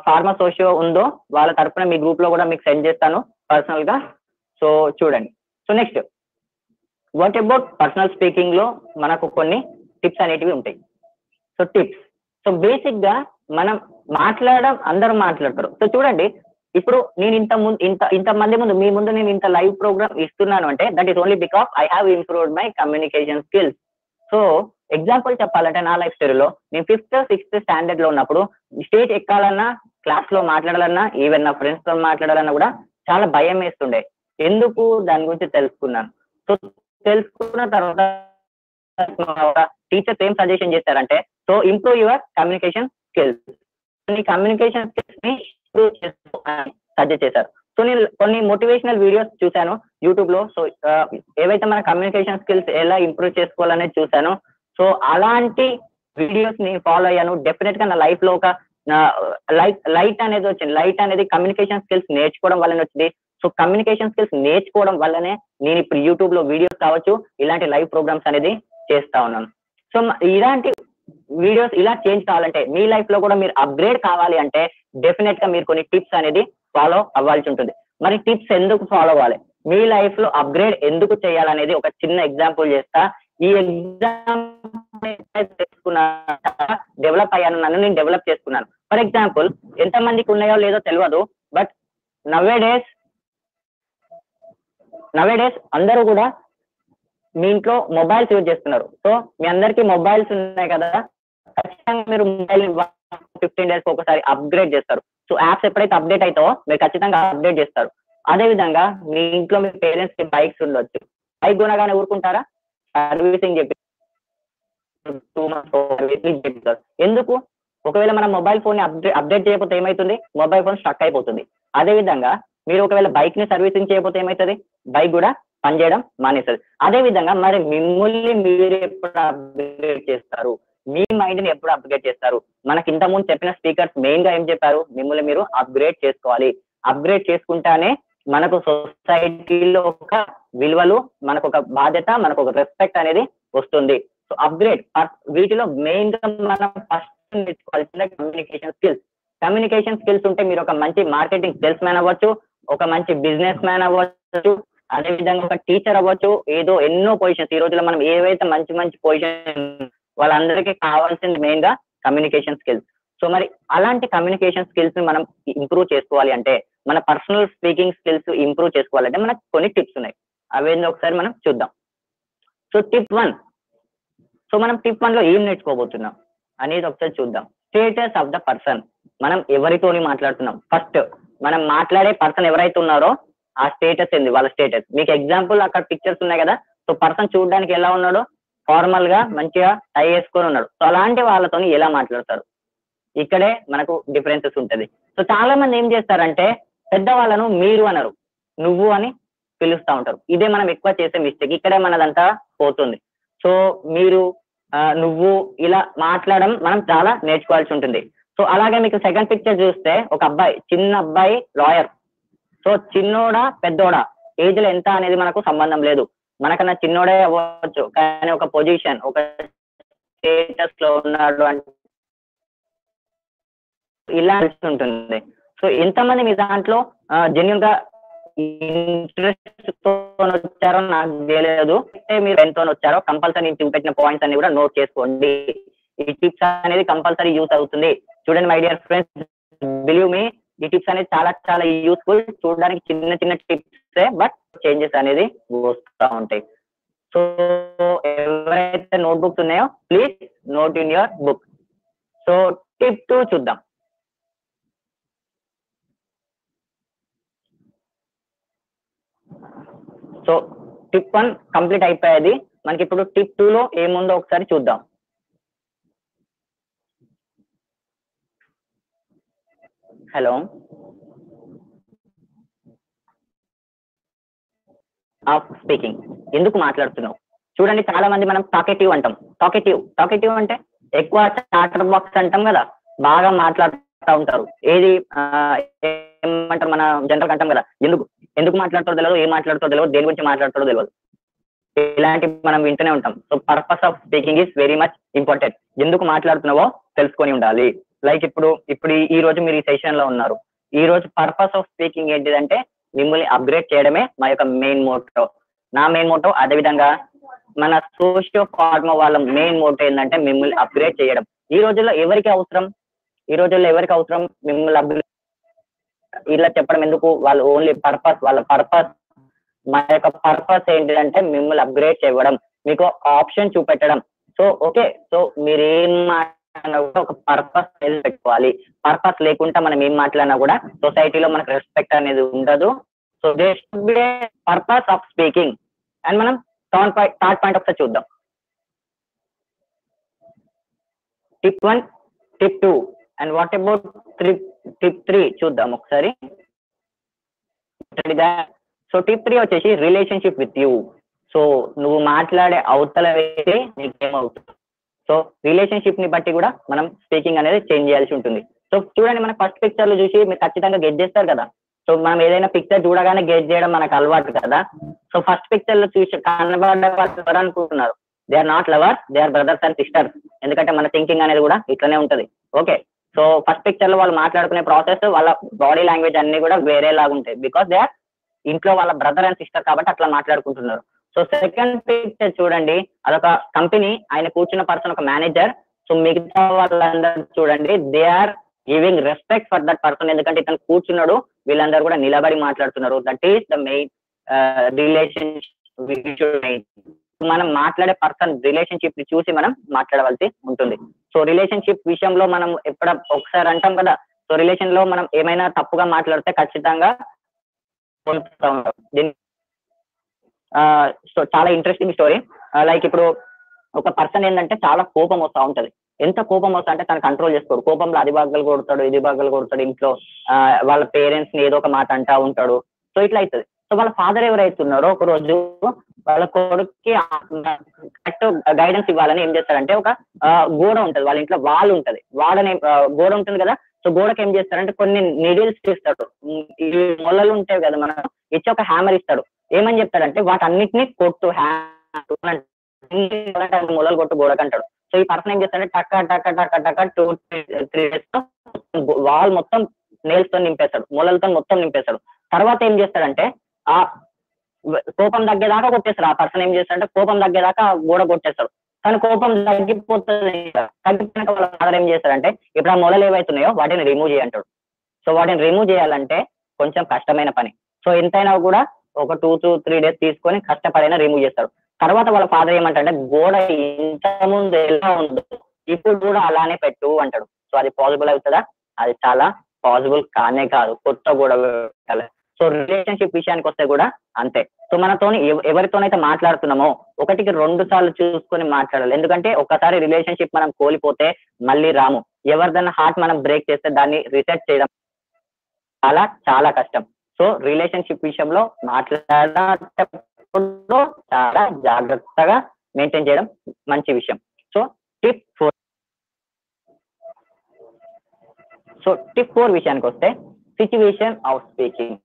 ఫార్మా సోషియో ఉందో వాళ్ళ తరఫున మీ గ్రూప్ లో కూడా మీకు సెండ్ చేస్తాను పర్సనల్ గా. సో చూడండి. So next what about personal speaking లో మనకు కొన్ని టిప్స్ అనేటివి ఉంటాయి. సో టిప్స్, సో బేసిక్ గా మనం అందరూ మాట్లాడతారు. సో చూడండి, ఇప్పుడు నేను ఇంత మంది ముందు మీ ముందు నేను ఇంత లైవ్ ప్రోగ్రామ్ ఇస్తున్నాను అంటే that is only because I have improved my communication skills. So example చెప్పాలంటే నా లైఫ్ స్టోరీలో నేను 5th, 6th స్టాండర్డ్ లో ఉన్నప్పుడు స్టేజ్ ఎక్కాలన్నా, క్లాస్ లో మాట్లాడాలన్నా, ఈవెన్ నా ఫ్రెండ్స్ తో మాట్లాడాలన్నా కూడా చాలా భయం వేస్తుండే. ఎందుకు? దాని గురించి తెలుసుకున్నాను. సో తెలుసుకున్న తర్వాత టీచర్స్ ఏం సజెషన్ చేశారంటే, so improve your communication skills, నీ కమ్యూనికేషన్ స్కిల్స్ ని ఇంప్రూవ్ చేసుకో అని సజెస్ట్ చేశారు. సో నేను కొన్ని మోటివేషనల్ వీడియోస్ చూశాను యూట్యూబ్ లో. సో ఏవైతే మన కమ్యూనికేషన్ స్కిల్స్ ఎలా ఇంప్రూవ్ చేసుకోవాలనేది చూశాను. సో అలాంటి వీడియోస్ ని ఫాలో అయ్యాను. డెఫినెట్ గా నా లైఫ్ లో ఒక లైట్ అనేది వచ్చింది. లైట్ అనేది కమ్యూనికేషన్ స్కిల్స్ నేర్చుకోవడం వల్లనే వచ్చింది. సో కమ్యూనికేషన్ స్కిల్స్ నేర్చుకోవడం వల్లనే నేను ఇప్పుడు యూట్యూబ్ లో వీడియోస్ కావచ్చు, ఇలాంటి లైవ్ ప్రోగ్రామ్స్ అనేది చేస్తా ఉన్నాను. సో ఇలాంటి వీడియోస్ ఇలా చేంజ్ కావాలంటే, మీ లైఫ్ లో కూడా మీరు అప్గ్రేడ్ కావాలి అంటే డెఫినెట్ గా మీరు కొన్ని టిప్స్ అనేది ఫాలో అవ్వాల్సి ఉంటుంది. మరి టిప్స్ ఎందుకు ఫాలో అవ్వాలి, మీ లైఫ్ లో అప్గ్రేడ్ ఎందుకు చేయాలనేది ఒక చిన్న ఎగ్జాంపుల్ చేస్తా. ఈ ఎగ్జాంపుల్ డెవలప్ అయ్యాను, నన్ను నేను డెవలప్ చేసుకున్నాను. ఫర్ ఎగ్జాంపుల్ ఎంత మందికి ఉన్నాయో లేదో తెలియదు, బట్ నవేడేస్ అందరూ కూడా మీ ఇంట్లో మొబైల్స్ యూజ్ చేస్తున్నారు. సో మీ అందరికీ మొబైల్స్ ఉన్నాయి కదా, ఖచ్చితంగా మీరు మొబైల్ 15 days ఒకసారి అప్గ్రేడ్ చేస్తారు. సో యాప్స్ ఎప్పుడైతే అప్డేట్ అవుతావో మీరు ఖచ్చితంగా అప్డేట్ చేస్తారు. అదే విధంగా మీ ఇంట్లో మీ పేరెంట్స్ కి బైక్స్ ఉండొచ్చు. బైక్ కొనగానే ఊరుకుంటారా? సర్వీసింగ్ చెప్పి 2 months చెప్తారు. ఎందుకు? ఒకవేళ మనం మొబైల్ ఫోన్ ని అప్డేట్ చేయకపోతే ఏమవుతుంది? మొబైల్ ఫోన్ స్ట్రక్ అయిపోతుంది. అదే విధంగా మీరు ఒకవేళ బైక్ ని సర్వీసింగ్ చేయకపోతే ఏమవుతుంది? బైక్ కూడా పనిచేయడం మానేస్తుంది. అదే విధంగా మరి మిమ్మల్ని మీరు ఎప్పుడు అప్గ్రేడ్ చేస్తారు? మీ మైండ్ ని ఎప్పుడు అప్గ్రేడ్ చేస్తారు? మనకి ఇంతకుముందు చెప్పిన స్పీకర్స్ మెయిన్ గా ఏం చెప్పారు? మిమ్మల్ని మీరు అప్గ్రేడ్ చేసుకోవాలి. అప్గ్రేడ్ చేసుకుంటానే మనకు సొసైటీలో ఒక విలువలు, మనకు ఒక బాధ్యత, మనకు ఒక రెస్పెక్ట్ అనేది వస్తుంది. సో అప్గ్రేడ్ వీటిలో మెయిన్ గా మనం ఫస్ట్ నేర్చుకోవాల్సిన కమ్యూనికేషన్ స్కిల్స్ ఉంటే మీరు ఒక మంచి మార్కెటింగ్ సేల్స్ మ్యాన్ అవ్వచ్చు, ఒక మంచి బిజినెస్ మ్యాన్ అవ్వచ్చు, అదే విధంగా ఒక టీచర్ అవ్వచ్చు. ఏదో ఎన్నో పొజిషన్స్ ఈ రోజుల్లో మనం ఏవైతే మంచి పొజిషన్ వాళ్ళందరికీ కావాల్సింది మెయిన్ గా కమ్యూనికేషన్ స్కిల్స్. సో మరి అలాంటి కమ్యూనికేషన్ స్కిల్స్ ని మనం ఇంప్రూవ్ చేసుకోవాలి అంటే, మన పర్సనల్ స్పీకింగ్ స్కిల్స్ ఇంప్రూవ్ చేసుకోవాలంటే మనకు కొన్ని టిప్స్ ఉన్నాయి. అవేందో ఒకసారి మనం చూద్దాం. So tip 1. సో మనం టిప్ 1 లో ఏం నేర్చుకోబోతున్నాం అనేది ఒకసారి చూద్దాం. Status of the person. మనం ఎవరితోని మాట్లాడుతున్నాం, ఫస్ట్ మనం మాట్లాడే పర్సన్ ఎవరైతే ఉన్నారో ఆ స్టేటస్ ఏంది, వాళ్ళ స్టేటస్. మీకు ఎగ్జాంపుల్ అక్కడ పిక్చర్స్ ఉన్నాయి కదా. సో పర్సన్ చూడడానికి ఎలా ఉన్నాడో, ఫార్మల్ గా మంచిగా టై వేసుకొని ఉన్నాడు. సో అలాంటి వాళ్ళతోని ఎలా మాట్లాడతారు, ఇక్కడే మనకు డిఫరెన్సెస్ ఉంటది. సో చాలా మంది ఏం చేస్తారంటే పెద్దవాళ్ళను మీరు అనరు, నువ్వు అని పిలుస్తూ ఉంటారు. ఇదే మనం ఎక్కువ చేసే మిస్టేక్. ఇక్కడే మనదంతా పోతుంది. సో మీరు, నువ్వు ఇలా మాట్లాడడం మనం చాలా నేర్చుకోవాల్సి ఉంటుంది. సో అలాగే మీకు సెకండ్ పిక్చర్ చూస్తే ఒక అబ్బాయి, చిన్న అబ్బాయి లాయర్. సో చిన్నోడా పెద్దోడా, ఏజ్ లో ఎంత అనేది మనకు సంబంధం లేదు. మనకన్నా చిన్నోడే అవ్వచ్చు, కానీ ఒక పొజిషన్, ఒక స్టేటస్ లో ఉన్నాడు అంటే ఇలా ఉంటుంది. సో ఎంతమంది మీ దాంట్లో జెన్యున్ గా ఇంట్రెస్ట్ తో వచ్చారో నాకు తెలియదు. మీరు ఎంతో వచ్చారో కంపల్సరీ నేను చూపెట్టిన పాయింట్స్ అన్ని కూడా నోట్ చేసుకోండి. ఈ టిప్స్ అనేది కంపల్సరీ యూస్ అవుతుంది. చూడండి my dear friends, believe me, ఈ టిప్స్ అనేది చాలా చాలా యూస్ఫుల్. చూడడానికి చిన్న టిప్సే, బట్ చేంజెస్ అనేది వస్తూ ఉంటాయి. సో ఎవరైతే నోట్బుక్స్ ఉన్నాయో please note in your book. So tip 2 చూద్దాం. సో టిప్ 1 కంప్లీట్ అయిపోయేది. మనకి ఇప్పుడు టిప్ 2 లో ఏముందో ఒకసారి చూద్దాం. Hello, of speaking. ఎందుకు మాట్లాడుతున్నావు? చూడండి, చాలా మంది మనం టాకెటివ్ అంటాం. టాకెటివ్ అంటే ఎక్కువ చాటర్ బాక్స్ అంటాం కదా, బాగా మాట్లాడుతూ ఉంటారు. ఏది ఏమంటారు మన జనరల్ అంటాం కదా, ఎందుకు మాట్లాడుతారో తెలియదు, ఏం మాట్లాడుతారో తెలియదు, దేని గురించి మాట్లాడుతారో తెలియదు, ఇలాంటివి మనం వింటూనే ఉంటాం. So purpose of speaking is very much important. ఎందుకు మాట్లాడుతున్నావో తెలుసుకొని ఉండాలి. లైక్ ఇప్పుడు ఈ రోజు మీరు ఈ సెషన్ లో ఉన్నారు. ఈ రోజు పర్పస్ ఆఫ్ స్పీకింగ్ ఏంటిదంటే మిమ్మల్ని అప్గ్రేడ్ చేయడమే మా యొక్క మెయిన్ మోటో, నా మెయిన్ మోటో. అదేవిధంగా మన సోషియో ఫార్మా వాళ్ళ మెయిన్ మోటో ఏంటంటే మిమ్మల్ని అప్గ్రేడ్ చేయడం. ఈ రోజుల్లో ఎవరికి అవసరం మిమ్మల్ని అప్గ్రేడ్ ఇలా చెప్పడం ఎందుకు? వాళ్ళు ఓన్లీ వాళ్ళ పర్పస్, మా యొక్క పర్పస్ ఏంటిదంటే మిమ్మల్ని అప్గ్రేడ్ చేయడం, మీకు ఆప్షన్ చూపెట్టడం. సో ఓకే, సో మీరు ఏం మాట్లాడినా కూడా ఒక పర్పస్ అనేది పెట్టుకోవాలి. పర్పస్ లేకుండా మనం ఏం మాట్లాడినా కూడా సొసైటీలో మనకు రెస్పెక్ట్ అనేది ఉండదు. So they should be purpose of speaking. And మనం థర్డ్ పాయింట్ ఒకసారి చూద్దాం. Tip 1, tip 2 and what about tip 3 చూద్దాం ఒకసారి. సో టిప్ 3 వచ్చేసి రిలేషన్షిప్ విత్ యూ. సో నువ్వు మాట్లాడే అవతల వేస్తే నీకేమవుతుంది? సో రిలేషన్షిప్ ని బట్టి కూడా మనం స్పీకింగ్ అనేది చేంజ్ చేయాల్సి ఉంటుంది. సో చూడండి, మన ఫస్ట్ పిక్చర్ లో చూసి మీరు ఖచ్చితంగా గెట్ చేస్తారు కదా. సో మనం ఏదైనా పిక్చర్ చూడగానే గెట్ చేయడం మనకు అలవాటు కదా. సో ఫస్ట్ పిక్చర్ లో చూసి కనబడే వాళ్ళు ఎవరు అనుకుంటున్నారు? They are not lovers, they are brothers and sisters. ఎందుకంటే మన థింకింగ్ అనేది కూడా ఇట్లనే ఉంటది. ఓకే, సో ఫస్ట్ పిక్చర్ లో వాళ్ళు మాట్లాడుకునే ప్రాసెస్, వాళ్ళ బాడీ లాంగ్వేజ్ అన్ని కూడా వేరేలాగా ఉంటాయి. బికాస్ దే ఆర్ ఇంట్లో వాళ్ళ బ్రదర్ అండ్ సిస్టర్ కాబట్టి అట్లా మాట్లాడుకుంటున్నారు. సో సెకండ్ పిక్చర్ చూడండి, అదొక కంపెనీ, ఆయన కూర్చున్న పర్సన్ ఒక మేనేజర్. సో మిగతా వాళ్ళందరూ చూడండి, they are giving respect for that person. ఎందుకంటే ఇతను కూర్చున్నాడు, వీళ్ళందరూ కూడా నిలబడి మాట్లాడుతున్నారు. That is the main relationship. మనం మాట్లాడే పర్సన్ రిలేషన్షిప్ ని చూసి మనం మాట్లాడవలసి ఉంటుంది. సో రిలేషన్షిప్ విషయంలో మనం ఒకసారి అంటాం కదా, సో రిలేషన్ లో మనం ఏమైనా తప్పుగా మాట్లాడితే ఖచ్చితంగా సో చాలా ఇంట్రెస్టింగ్ స్టోరీ. లైక్ ఇప్పుడు ఒక పర్సన్ ఏంటంటే చాలా కోపం వస్తూ ఉంటది. ఎంత కోపం వస్తా అంటే తను కంట్రోల్ చేసుకోడు. కోపంలో అది బాగలు కొడతాడు, ఇది బాగలు కొడతాడు, ఇంట్లో వాళ్ళ పేరెంట్స్ ని ఏదో ఒక మాట అంటా ఉంటాడు. సో ఇట్లా అవుతుంది. సో వాళ్ళ ఫాదర్ ఎవరైతున్నారో ఒక రోజు వాళ్ళ కొడుక్కి కరెక్ట్ గైడెన్స్ ఇవ్వాలని ఏం చేస్తారంటే, ఒక గోడ ఉంటది వాళ్ళ ఇంట్లో, వాల్ ఉంటది, వాడని గోడ ఉంటుంది కదా. సో గోడకి ఏం చేస్తారంటే కొన్ని నిడిల్స్ ఇస్తాడు, ఇవి మొలలు ఉంటాయి కదా, మనం ఇచ్చి ఒక హ్యామర్ ఇస్తాడు. ఏమని చెప్తాడంటే వాటన్నిటిని కొట్టు, మొలలు కొట్టు గోడకు అంటాడు. సో ఈ పర్సన్ ఏం చేస్తాడంటే టక్క టక్క టక్క టక్క 2-3 days వాల్ మొత్తం నేల్స్ తో నింపేస్తాడు, మొలలతో మొత్తం నింపేస్తాడు. తర్వాత ఏం చేస్తాడంటే ఆ కోపం తగ్గేదాకా కొట్టేస్తాడు. ఆ పర్సన్ ఏం చేస్తాడంటే కోపం తగ్గేదాకా గోడ కొట్టేస్తాడు. కానీ కోపం తగ్గిపోతుంది. తగ్గిపోయాక వాళ్ళ ఫాదర్ ఏం చేస్తాడంటే ఇప్పుడు ఆ మొలలు ఏవైతున్నాయో వాటిని రిమూవ్ చేయంటాడు. సో వాటిని రిమూవ్ చేయాలంటే కొంచెం కష్టమైన పని. సో ఎంతైనా కూడా ఒక 2-3 days తీసుకొని కష్టపడైనా రిమూవ్ చేస్తాడు. తర్వాత వాళ్ళ ఫాదర్ ఏమంటాడంటే గోడ ఇంత ముందు ఎలా ఉందో ఇప్పుడు కూడా అలానే పెట్టు అంటాడు. సో అది పాసిబుల్ అవుతుందా? అది చాలా పాసిబుల్ కానే కాదు, కొత్త గోడ పెట్టాలి. సో రిలేషన్షిప్ విషయానికి వస్తే కూడా అంతే. సో మనతోని ఎవరితోనైతే మాట్లాడుతున్నామో 1-2 సార్లు చూసుకొని మాట్లాడాలి. ఎందుకంటే ఒకసారి రిలేషన్షిప్ మనం కోల్పోతే మళ్ళీ రాము. ఎవరిదైనా హార్ట్ మనం బ్రేక్ చేస్తే దాన్ని రీసెట్ చేయడం చాలా కష్టం. సో రిలేషన్షిప్ విషయంలో మాట్లాడేటప్పుడు చాలా జాగ్రత్తగా మెయింటైన్ చేయడం మంచి విషయం. సో టిప్ 4 విషయానికి వస్తే సిచ్యువేషన్ ఆఫ్ స్పీకింగ్.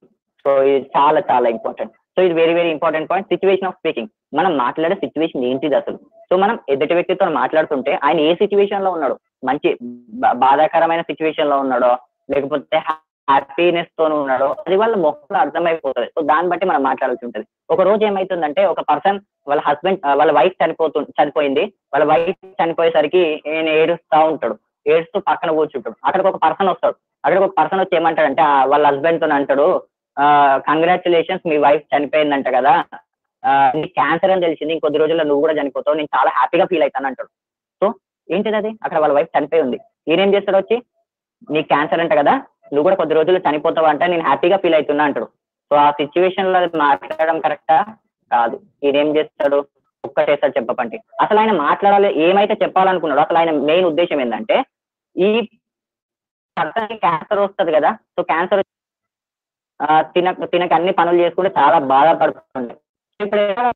సో ఇది చాలా ఇంపార్టెంట్. సో ఇది very important point, situation of speaking. మనం మాట్లాడే సిచ్యువేషన్ ఏంటిది అసలు? సో మనం ఎదుటి వ్యక్తితో మాట్లాడుతుంటే ఆయన ఏ సిచ్యువేషన్ లో ఉన్నాడు, మంచి బాధాకరమైన సిచ్యువేషన్ లో ఉన్నాడో లేకపోతే హ్యాపీనెస్ తో ఉన్నాడో అది వాళ్ళ మొహంలో అర్థమైపోతుంది. సో దాన్ని బట్టి మనం మాట్లాడాల్సి ఉంటుంది. ఒక రోజు ఏమైతుందంటే ఒక పర్సన్ వాళ్ళ వైఫ్ చనిపోయింది. వాళ్ళ వైఫ్ చనిపోయేసరికి ఆయన ఏడుస్తూ పక్కన కూర్చుంటాడు. అక్కడికి ఒక పర్సన్ వచ్చి ఏమంటాడంటే వాళ్ళ హస్బెండ్ తో అంటాడు, కంగ్రాచులేషన్స్ మీ వైఫ్ చనిపోయిందంట కదా, నీకు క్యాన్సర్ అని తెలిసింది, ఇంకొద్ది రోజుల్లో నువ్వు కూడా చనిపోతావు, నేను చాలా హ్యాపీగా ఫీల్ అవుతాను అంటాడు. సో ఏంటిది అది, అక్కడ వాళ్ళ వైఫ్ చనిపోయి ఉంది, ఈయనేం చేస్తాడు వచ్చి, నీకు క్యాన్సర్ అంట కదా, నువ్వు కూడా కొద్ది రోజుల్లో చనిపోతావు అంటే నేను హ్యాపీగా ఫీల్ అవుతున్నా అంటాడు. సో ఆ సిచ్యువేషన్ లో మాట్లాడడం కరెక్టా కాదు. ఈయనేం చేస్తాడు, ఒక్కటేసారి చెప్పండి. అసలు ఆయన మాట్లాడాలి, ఏమైతే చెప్పాలనుకున్నాడో అసలు ఆయన మెయిన్ ఉద్దేశం ఏంటంటే, ఈ పర్సన్కి క్యాన్సర్ వస్తుంది కదా, సో క్యాన్సర్ తినక అన్ని పనులు చేసుకుంటే చాలా బాధపడుతుంది. ఇప్పుడు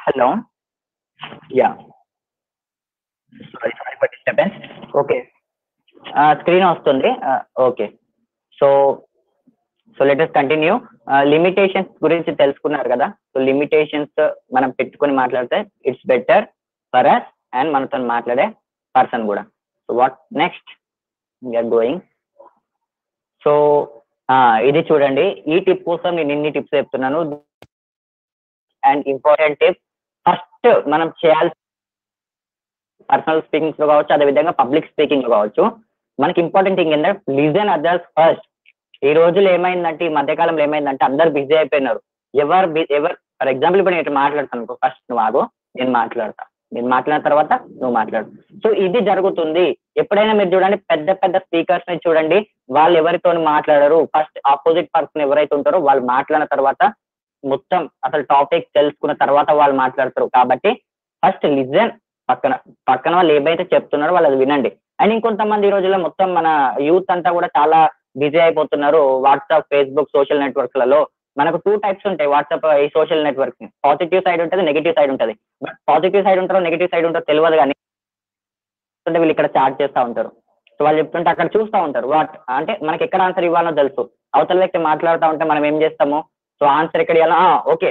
hello, yeah, sorry for disturbance. Okay, screen వస్తుంది. Okay, so let us continue. Limitations గురించి తెలుసుకున్నారు కదా. సో లిమిటేషన్స్ మనం పెట్టుకొని మాట్లాడితే it's better for us and మనతో మాట్లాడే పర్సన్ కూడా. So what next we are going. So ఇది చూడండి, ఈ టిప్ కోసం నేను ఇన్ని టిప్స్ చెప్తున్నాను. అండ్ ఇంపార్టెంట్ టిప్, ఫస్ట్ మనం చేయాల్సి పర్సనల్ స్పీకింగ్ లో కావచ్చు, అదేవిధంగా పబ్లిక్ స్పీకింగ్ లో కావచ్చు, మనకి ఇంపార్టెంట్ థింగ్ ఏంటంటే లిజన్ అదర్స్ ఫస్ట్. ఈ రోజులు ఏమైందంటే, ఈ మధ్యకాలంలో ఏమైందంటే అందరు బిజీ అయిపోయినారు. ఎవరు ఫర్ ఎగ్జాంపుల్ ఇప్పుడు నేను మాట్లాడతాను, ఫస్ట్ నువ్వు ఆగు, నేను మాట్లాడిన తర్వాత నువ్వు మాట్లాడు. సో ఇది జరుగుతుంది. ఎప్పుడైనా మీరు చూడండి, పెద్ద పెద్ద స్పీకర్స్ ని చూడండి, వాళ్ళు ఎవరితో మాట్లాడరు. ఫస్ట్ ఆపోజిట్ పర్సన్ ఎవరైతే ఉంటారో వాళ్ళు మాట్లాడిన తర్వాత మొత్తం అసలు టాపిక్ తెలుసుకున్న తర్వాత వాళ్ళు మాట్లాడతారు. కాబట్టి ఫస్ట్ లిజన్, పక్కన వాళ్ళు ఏవైతే చెప్తున్నారో వాళ్ళు అది వినండి. అండ్ ఇంకొంతమంది ఈ రోజుల్లో మొత్తం మన యూత్ అంతా కూడా చాలా బిజీ అయిపోతున్నారు. వాట్సాప్, ఫేస్బుక్, సోషల్ నెట్వర్క్స్ లలో మనకు 2 టైప్స్ ఉంటాయి. వాట్సాప్ ఈ సోషల్ నెట్వర్క్, పాజిటివ్ సైడ్ ఉంటుంది, నెగిటివ్ సైడ్ ఉంటుంది. బట్ పాజిటివ్ సైడ్ ఉంటారో నెగిటివ్ సైడ్ ఉంటారో తెలియదు, కానీ వీళ్ళు ఇక్కడ చాట్ చేస్తూ ఉంటారు. సో వాళ్ళు చెప్తుంటే అక్కడ చూస్తూ ఉంటారు. అంటే మనకి ఎక్కడ ఆన్సర్ ఇవ్వాలో తెలుసు. అవతల వ్యక్తి మాట్లాడుతూ ఉంటే మనం ఏం చేస్తాము, సో ఆన్సర్ ఎక్కడ ఇవ్వాలో, ఓకే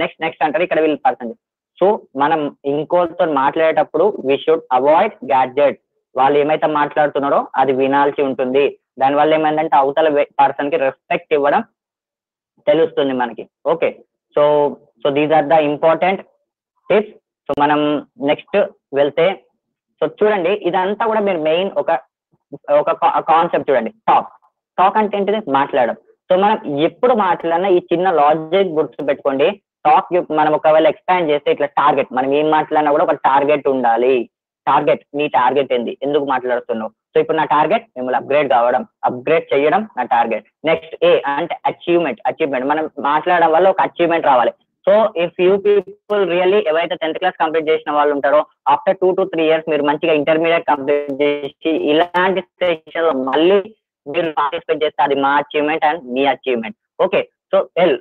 నెక్స్ట్ అంటారు, ఇక్కడ వీళ్ళు పర్సన్. సో మనం ఇంకోటితో మాట్లాడేటప్పుడు వి షుడ్ అవాయిడ్ గ్యాడ్జెట్. వాళ్ళు ఏమైతే మాట్లాడుతున్నారో అది వినాల్సి ఉంటుంది. దానివల్ల ఏమైందంటే అవతల పర్సన్ కి రెస్పెక్ట్ ఇవ్వడం తెలుస్తుంది మనకి. Okay, so these are the important tips. So మనం నెక్స్ట్ వెళ్తే, సో చూడండి ఇదంతా కూడా మీరు మెయిన్ ఒక కాన్సెప్ట్ చూడండి. టాక్ అంటే ఏంటిది, మాట్లాడడం. సో మనం ఎప్పుడు మాట్లాడినా ఈ చిన్న లాజిక్ గుర్తు పెట్టుకోండి. టాక్ మనం ఒకవేళ ఎక్స్పాండ్ చేస్తే ఇట్లా టార్గెట్, మనం ఏం మాట్లాడినా కూడా ఒక టార్గెట్ ఉండాలి. నీ టార్గెట్ ఏంది, ఎందుకు మాట్లాడుతున్నావు? సో ఇప్పుడు నా టార్గెట్ మిమ్మల్ని అప్గ్రేడ్ చేయడం నా టార్గెట్. నెక్స్ట్ ఏ అంటే అచీవ్మెంట్. మనం మాట్లాడడం వల్ల ఒక అచీవ్మెంట్ రావాలి. So if you people really ఎవరైతే 10th క్లాస్ కంప్లీట్ చేసిన వాళ్ళు ఉంటారో, ఆఫ్టర్ 2 to 3 years మీరు మంచిగా ఇంటర్మీడియట్ కంప్లీట్ చేసి ఇలాంటి స్టేషన్ లో మళ్ళీ మీరు పార్టిసిపేట్ చేస్తే అది మా achievement and me achievement. Okay, so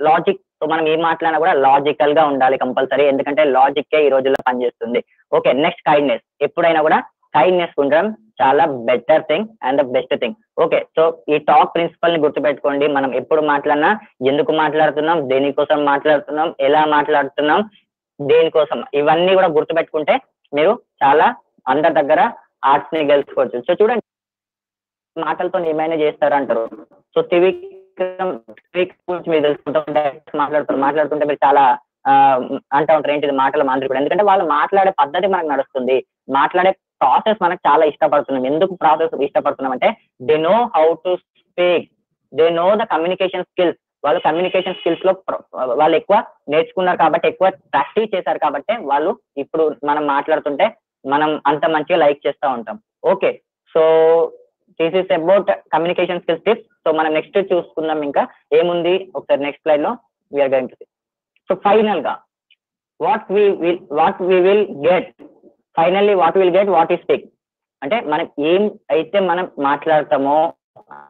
logic. So మనం ఏం మాట్లాడినా కూడా లాజికల్ గా ఉండాలి కంపల్సరీ, ఎందుకంటే లాజిక్కే ఈ రోజుల్లో పనిచేస్తుంది. Okay, next kindness. ఎప్పుడైనా కూడా కైండ్నెస్ ఉండడం చాలా better thing and the best thing. Okay, so ఈ టాక్ ప్రిన్సిపల్ ని గుర్తుపెట్టుకోండి. మనం ఎప్పుడు మాట్లాడినా ఎందుకు మాట్లాడుతున్నాం, దేనికోసం మాట్లాడుతున్నాం, ఎలా మాట్లాడుతున్నాం, దేనికోసం, ఇవన్నీ కూడా గుర్తుపెట్టుకుంటే మీరు చాలా అందరి దగ్గర ఆర్ట్స్ ని గెలుచుకోవచ్చు. సో చూడండి, మాటలతో ఏమైనా చేస్తారంటారు. సో గురించి మీరు తెలుసుకుంటే మాట్లాడుతుంటే మీరు చాలా అంటూ ఉంటారు, ఏంటిది మాటల మాంత్రికుడు. ఎందుకంటే వాళ్ళు మాట్లాడే పద్ధతి మనకు నడుస్తుంది, మాట్లాడే ప్రాసెస్ మనకు చాలా ఇష్టపడుతున్నాం. ఎందుకు ప్రాసెస్ ఇష్టపడుతున్నాం అంటే they know how to speak, they know the communication skills. వాళ్ళు కమ్యూనికేషన్ స్కిల్స్ లో వాళ్ళు ఎక్కువ నేర్చుకున్నారు కాబట్టి, ఎక్కువ ప్రాక్టీస్ చేశారు కాబట్టి వాళ్ళు ఇప్పుడు మనం మాట్లాడుతుంటే మనం అంత మంచిగా లైక్ చేస్తూ ఉంటాం. Okay, so this is about communication skills tips. So మనం నెక్స్ట్ చూసుకుందాం. ఇంకా ఏముంది ఒకసారి నెక్స్ట్ స్లైడ్ లో we are going to see. So final గా what we will get, what ఈ స్పీక్ అంటే మనం ఏం అయితే మనం మాట్లాడతామో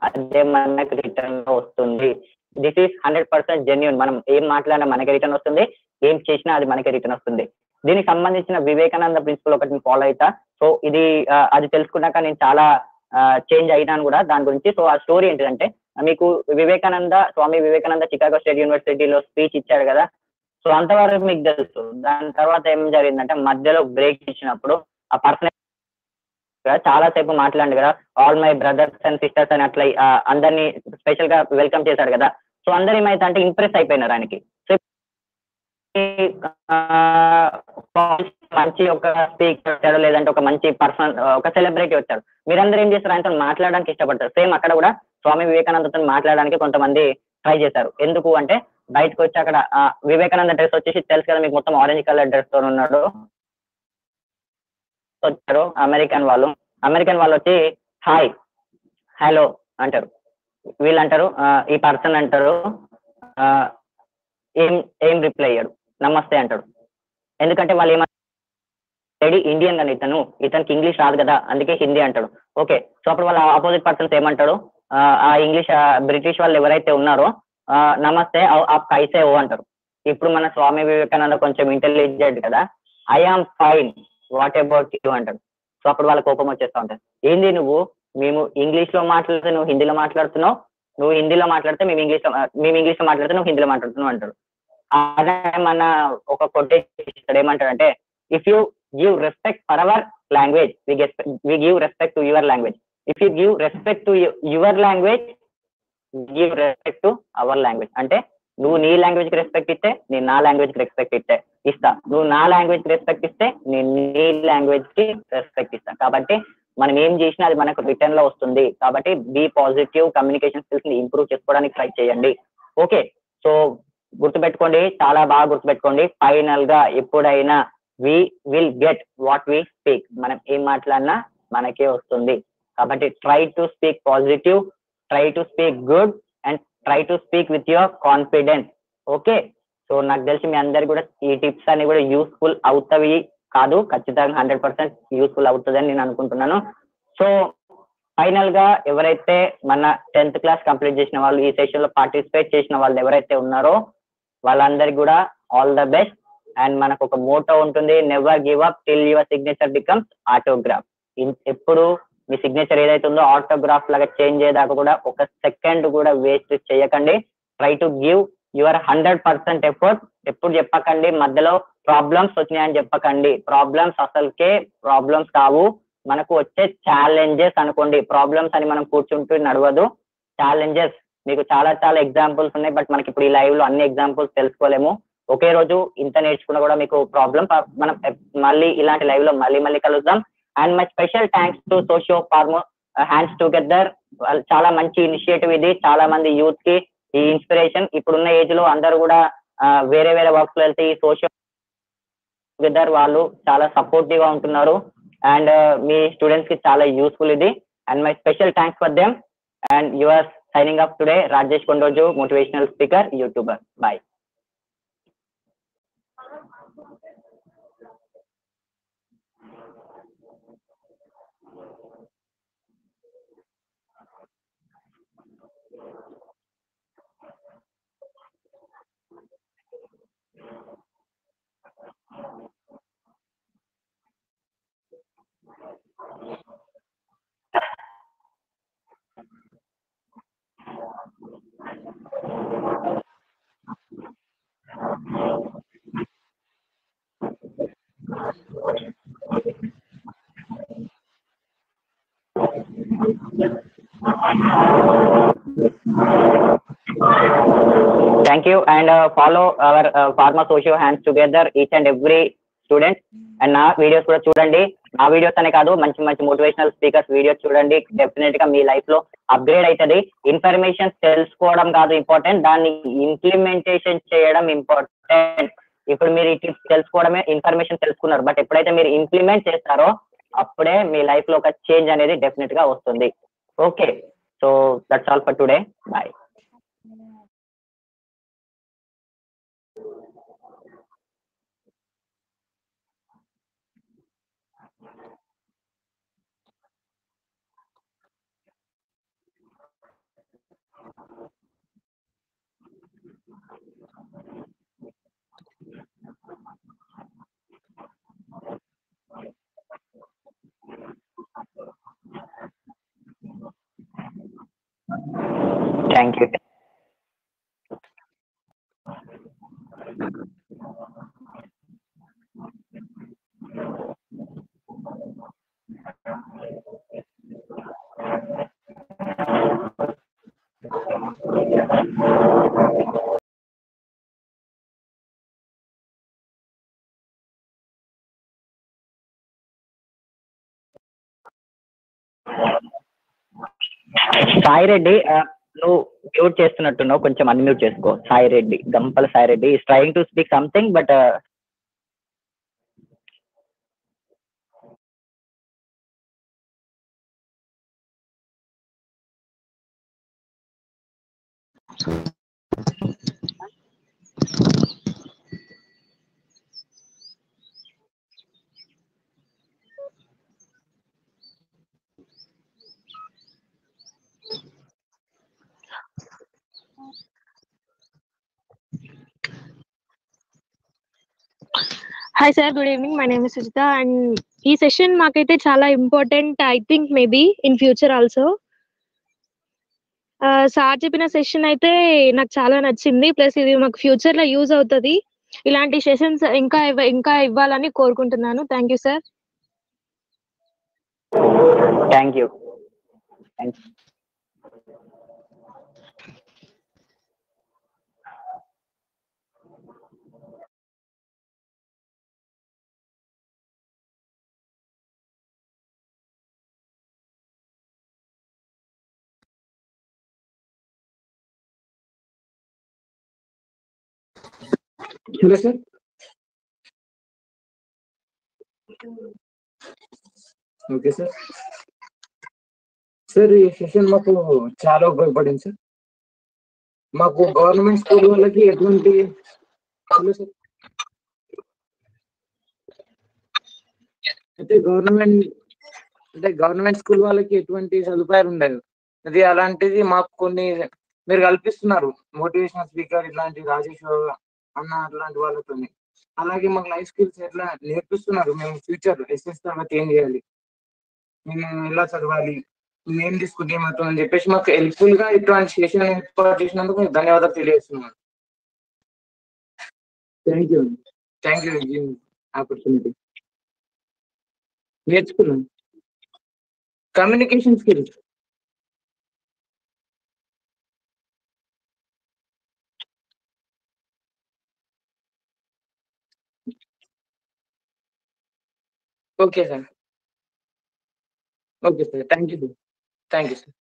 అదే మనకు రిటర్న్ వస్తుంది. This is 100% genuine. మనం ఏం మాట్లాడినా మనకి రిటర్న్ వస్తుంది, ఏం చేసినా అది మనకి రిటర్న్ వస్తుంది. దీనికి సంబంధించిన వివేకానంద ప్రిన్సిపల్ ఒకటి ఫాలో అవుతా. సో ఇది అది తెలుసుకున్నాక నేను చాలా చేంజ్ అయినాను కూడా దాని గురించి. సో ఆ స్టోరీ ఏంటిదంటే, మీకు స్వామి వివేకానంద చికాగో స్టేట్ యూనివర్సిటీలో స్పీచ్ ఇచ్చాడు కదా. సో అంతవరకు మీకు తెలుసు. దాని తర్వాత ఏం జరిగిందంటే మధ్యలో బ్రేక్ ఇచ్చినప్పుడు ఆ పర్సన్ చాలా సేపు మాట్లాడి కదా, all my brothers and sisters అని అట్లా అందరినీ స్పెషల్ గా వెల్కమ్ చేశాడు కదా. సో అందరు ఏమైతే అంటే ఇంప్రెస్ అయిపోయినారు ఆయనకి. సో మంచి ఒక స్పీకర్ వచ్చాడు, లేదంటే ఒక మంచి పర్సన్, ఒక సెలబ్రిటీ వచ్చాడు, మీరందరూ ఏం చేస్తారు, ఆయనతో మాట్లాడడానికి ఇష్టపడతారు. సేమ్ అక్కడ కూడా స్వామి వివేకానందతో మాట్లాడడానికి కొంతమంది ట్రై చేశారు. ఎందుకు అంటే బయటకు వచ్చి అక్కడ వివేకానంద డ్రెస్ వచ్చేసి తెలుసు కదా మీకు, మొత్తం ఆరెంజ్ కలర్ డ్రెస్ తో ఉన్నాడు. వచ్చారు అమెరికన్ వాళ్ళు వచ్చి హాయ్ హలో అంటారు. వీళ్ళు అంటారు, ఈ పర్సన్ అంటారు ఏం రిప్లై అయ్యాడు, నమస్తే అంటాడు. ఎందుకంటే వాళ్ళు ఏమన్నా ఇండియన్ కానీ ఇతనికి ఇంగ్లీష్ రాదు కదా, అందుకే హిందీ అంటాడు. ఓకే, సో అప్పుడు వాళ్ళ ఆపోజిట్ పర్సన్స్ ఏమంటాడు, ఆ ఇంగ్లీష్ బ్రిటిష్ వాళ్ళు ఎవరైతే ఉన్నారో నమస్తే ఆప్ కైసే ఓ అంటారు. ఇప్పుడు మన స్వామి వివేకానంద కొంచెం ఇంటెలిజెంట్ కదా, I am fine what about you అంటాడు. సో అప్పుడు వాళ్ళ కోపం వచ్చేస్తా ఉంటారు, ఏంది మేము ఇంగ్లీష్ లో మాట్లాడితే నువ్వు హిందీలో మాట్లాడుతున్నావు, నువ్వు హిందీలో మాట్లాడితే మేము ఇంగ్లీష్ లో మాట్లాడితే నువ్వు హిందీలో మాట్లాడుతున్నావు అంటాడు. అదే మన ఒక కొటేషన్ ఏమంటాడంటే, if you give respect for our language, we give respect to your language. If you give respect to your language, give respect to our language. అంటే నువ్వు నీ లాంగ్వేజ్ కి రెస్పెక్ట్ ఇస్తే నేను నా లాంగ్వేజ్ కి రెస్పెక్ట్ ఇస్తా, నువ్వు నా లాంగ్వేజ్ కి రెస్పెక్ట్ ఇస్తే నేను నీ లాంగ్వేజ్ కి రెస్పెక్ట్ ఇస్తా. కాబట్టి మనం ఏం చేసినా అది మనకు రిటర్న్ లో వస్తుంది. కాబట్టి బీ పాజిటివ్, కమ్యూనికేషన్ స్కిల్స్ ని ఇంప్రూవ్ చేసుకోవడానికి ట్రై చేయండి. ఓకే, సో గుర్తుపెట్టుకోండి, చాలా బాగా గుర్తుపెట్టుకోండి. ఫైనల్ గా ఎప్పుడైనా we will get what we speak, మనం ఏం మాట్లాడినా మనకే వస్తుంది. కాబట్టి try to speak positive, try to speak good and try to speak with your confidence. Okay, so నాకు తెలిసి మీ అందరికి కూడా ఈ టిప్స్ అన్ని కూడా యూస్ఫుల్ అవుతాయి కాదు, ఖచ్చితంగా 100% యూస్ఫుల్ అవుతుందని నేను అనుకుంటున్నాను. సో ఫైనల్ గా ఎవరైతే మన 10th క్లాస్ కంప్లీట్ చేసిన వాళ్ళు, ఈ సెషన్ లో పార్టిసిపేట్ చేసిన వాళ్ళు ఎవరైతే ఉన్నారో వాళ్ళందరికీ కూడా ఆల్ ద బెస్ట్. అండ్ మనకు ఒక మోటో ఉంటుంది, never give up till your signature becomes autograph. ఎప్పుడు మీ సిగ్నేచర్ ఏదైతే ఉందో ఆటోగ్రాఫ్ లాగా చేంజ్ అయ్యేదాకా కూడా ఒక సెకండ్ కూడా వేస్ట్ చేయకండి. Try to give your 100% effort. ఎప్పుడు చెప్పకండి మధ్యలో ప్రాబ్లమ్స్ వచ్చినాయని చెప్పకండి. ప్రాబ్లమ్స్ అసలుకే ప్రాబ్లమ్స్ కావు, మనకు వచ్చే ఛాలెంజెస్ అనుకోండి. ప్రాబ్లమ్స్ అని మనం కూర్చుంటూ నడవదు, ఛాలెంజెస్. మీకు చాలా చాలా ఎగ్జాంపుల్స్ ఉన్నాయి, బట్ మనకి ఇప్పుడు ఈ లైవ్ లో అన్ని ఎగ్జాంపుల్స్ తెలుసుకోలేము. ఒకే రోజు ఇంత నేర్చుకున్నా కూడా మీకు ప్రాబ్లం. మనం మళ్ళీ ఇలాంటి లైవ్ లో మళ్ళీ కలుద్దాం. And my special thanks to socio pharma hands together. చాలా మంచి ఇనిషియేటివ్ ఇది, చాలా మంది యూత్ కి ఈ ఇన్స్పిరేషన్. ఇప్పుడున్న ఏజ్ లో అందరూ కూడా వేరే వర్క్స్ లో వెళ్తే ఈ సోషియో టుగెదర్ వాళ్ళు చాలా సపోర్టివ్ గా ఉంటున్నారు. అండ్ మీ స్టూడెంట్స్ కి చాలా యూస్ఫుల్ ఇది. And my special thanks for them. And you are signing off today, Rajesh Kondoju, motivational speaker, YouTuber. Bye. Thank you, and follow our Pharma Socio Hands Together each and every student. And నా videos కూడా చూడండి. నా videos అనే కాదు, మంచి మంచి motivational speakers videos చూడండి. Definite గా మీ లైఫ్ లో అప్గ్రేడ్ అవుతుంది. ఇన్ఫర్మేషన్ తెలుసుకోవడం కాదు ఇంపార్టెంట్, దాన్ని ఇంప్లిమెంటేషన్ చేయడం ఇంపార్టెంట్. ఇప్పుడు మీరు ఈ టిప్స్ తెలుసుకోవడమే, ఇన్ఫర్మేషన్ తెలుసుకున్నారు, బట్ ఎప్పుడైతే మీరు ఇంప్లిమెంట్ చేస్తారో అప్పుడే మీ లైఫ్ లో ఒక చేంజ్ అనేది డెఫినెట్ గా వస్తుంది. Okay, so that's all for today. Bye. Thank you. Sai Reddy, నువ్వు మ్యూట్ చేస్తున్నట్టున్నావు, కొంచెం అన్మ్యూట్ చేసుకో. Sai Reddy, Gampala Sai Reddy is trying to speak something, but Hi sir, good evening. My name is Sujita and ఈ సెషన్ మాకైతే చాలా important. I think maybe in future also. Sir చెప్పిన session అయితే నాకు చాలా నచ్చింది, ప్లస్ ఇది మాకు ఫ్యూచర్ లో యూజ్ అవుతుంది. ఇలాంటి సెషన్స్ ఇంకా ఇవ్వాలని కోరుకుంటున్నాను. Thank you sir. Thank you. Hello sir. Okay sir. Sir ఈ సెషన్ మాకు చాలా ఉపయోగపడింది సార్. మాకు గవర్నమెంట్ స్కూల్ వాళ్ళకి ఎటువంటి హలో సార్ అయితే గవర్నమెంట్ స్కూల్ వాళ్ళకి ఎటువంటి సదుపాయాలు ఉండదు. అది అలాంటిది మాకు కొన్ని మీరు కల్పిస్తున్నారు. మోటివేషనల్ స్పీకర్ ఇట్లాంటి రాజేష్ అన్న అట్లాంటి వాళ్ళతో. అలాగే మాకు లైఫ్ స్కిల్స్ ఎట్లా నేర్పిస్తున్నారు. మేము ఫ్యూచర్ ఎస్ఎస్ తర్వాత ఏం చేయాలి, మేము ఎలా చదవాలి, ఏం తీసుకుంటే ఏమవుతుంది అని చెప్పేసి మాకు హెల్ప్ఫుల్ గా ఇటువంటి సెషన్ ఏర్పాటు చేసినందుకు మీకు ధన్యవాదాలు తెలియజేస్తున్నాను. Thank you opportunity. నేర్చుకున్నాను communication skills. Okay sir. Okay sir. Thank you sir.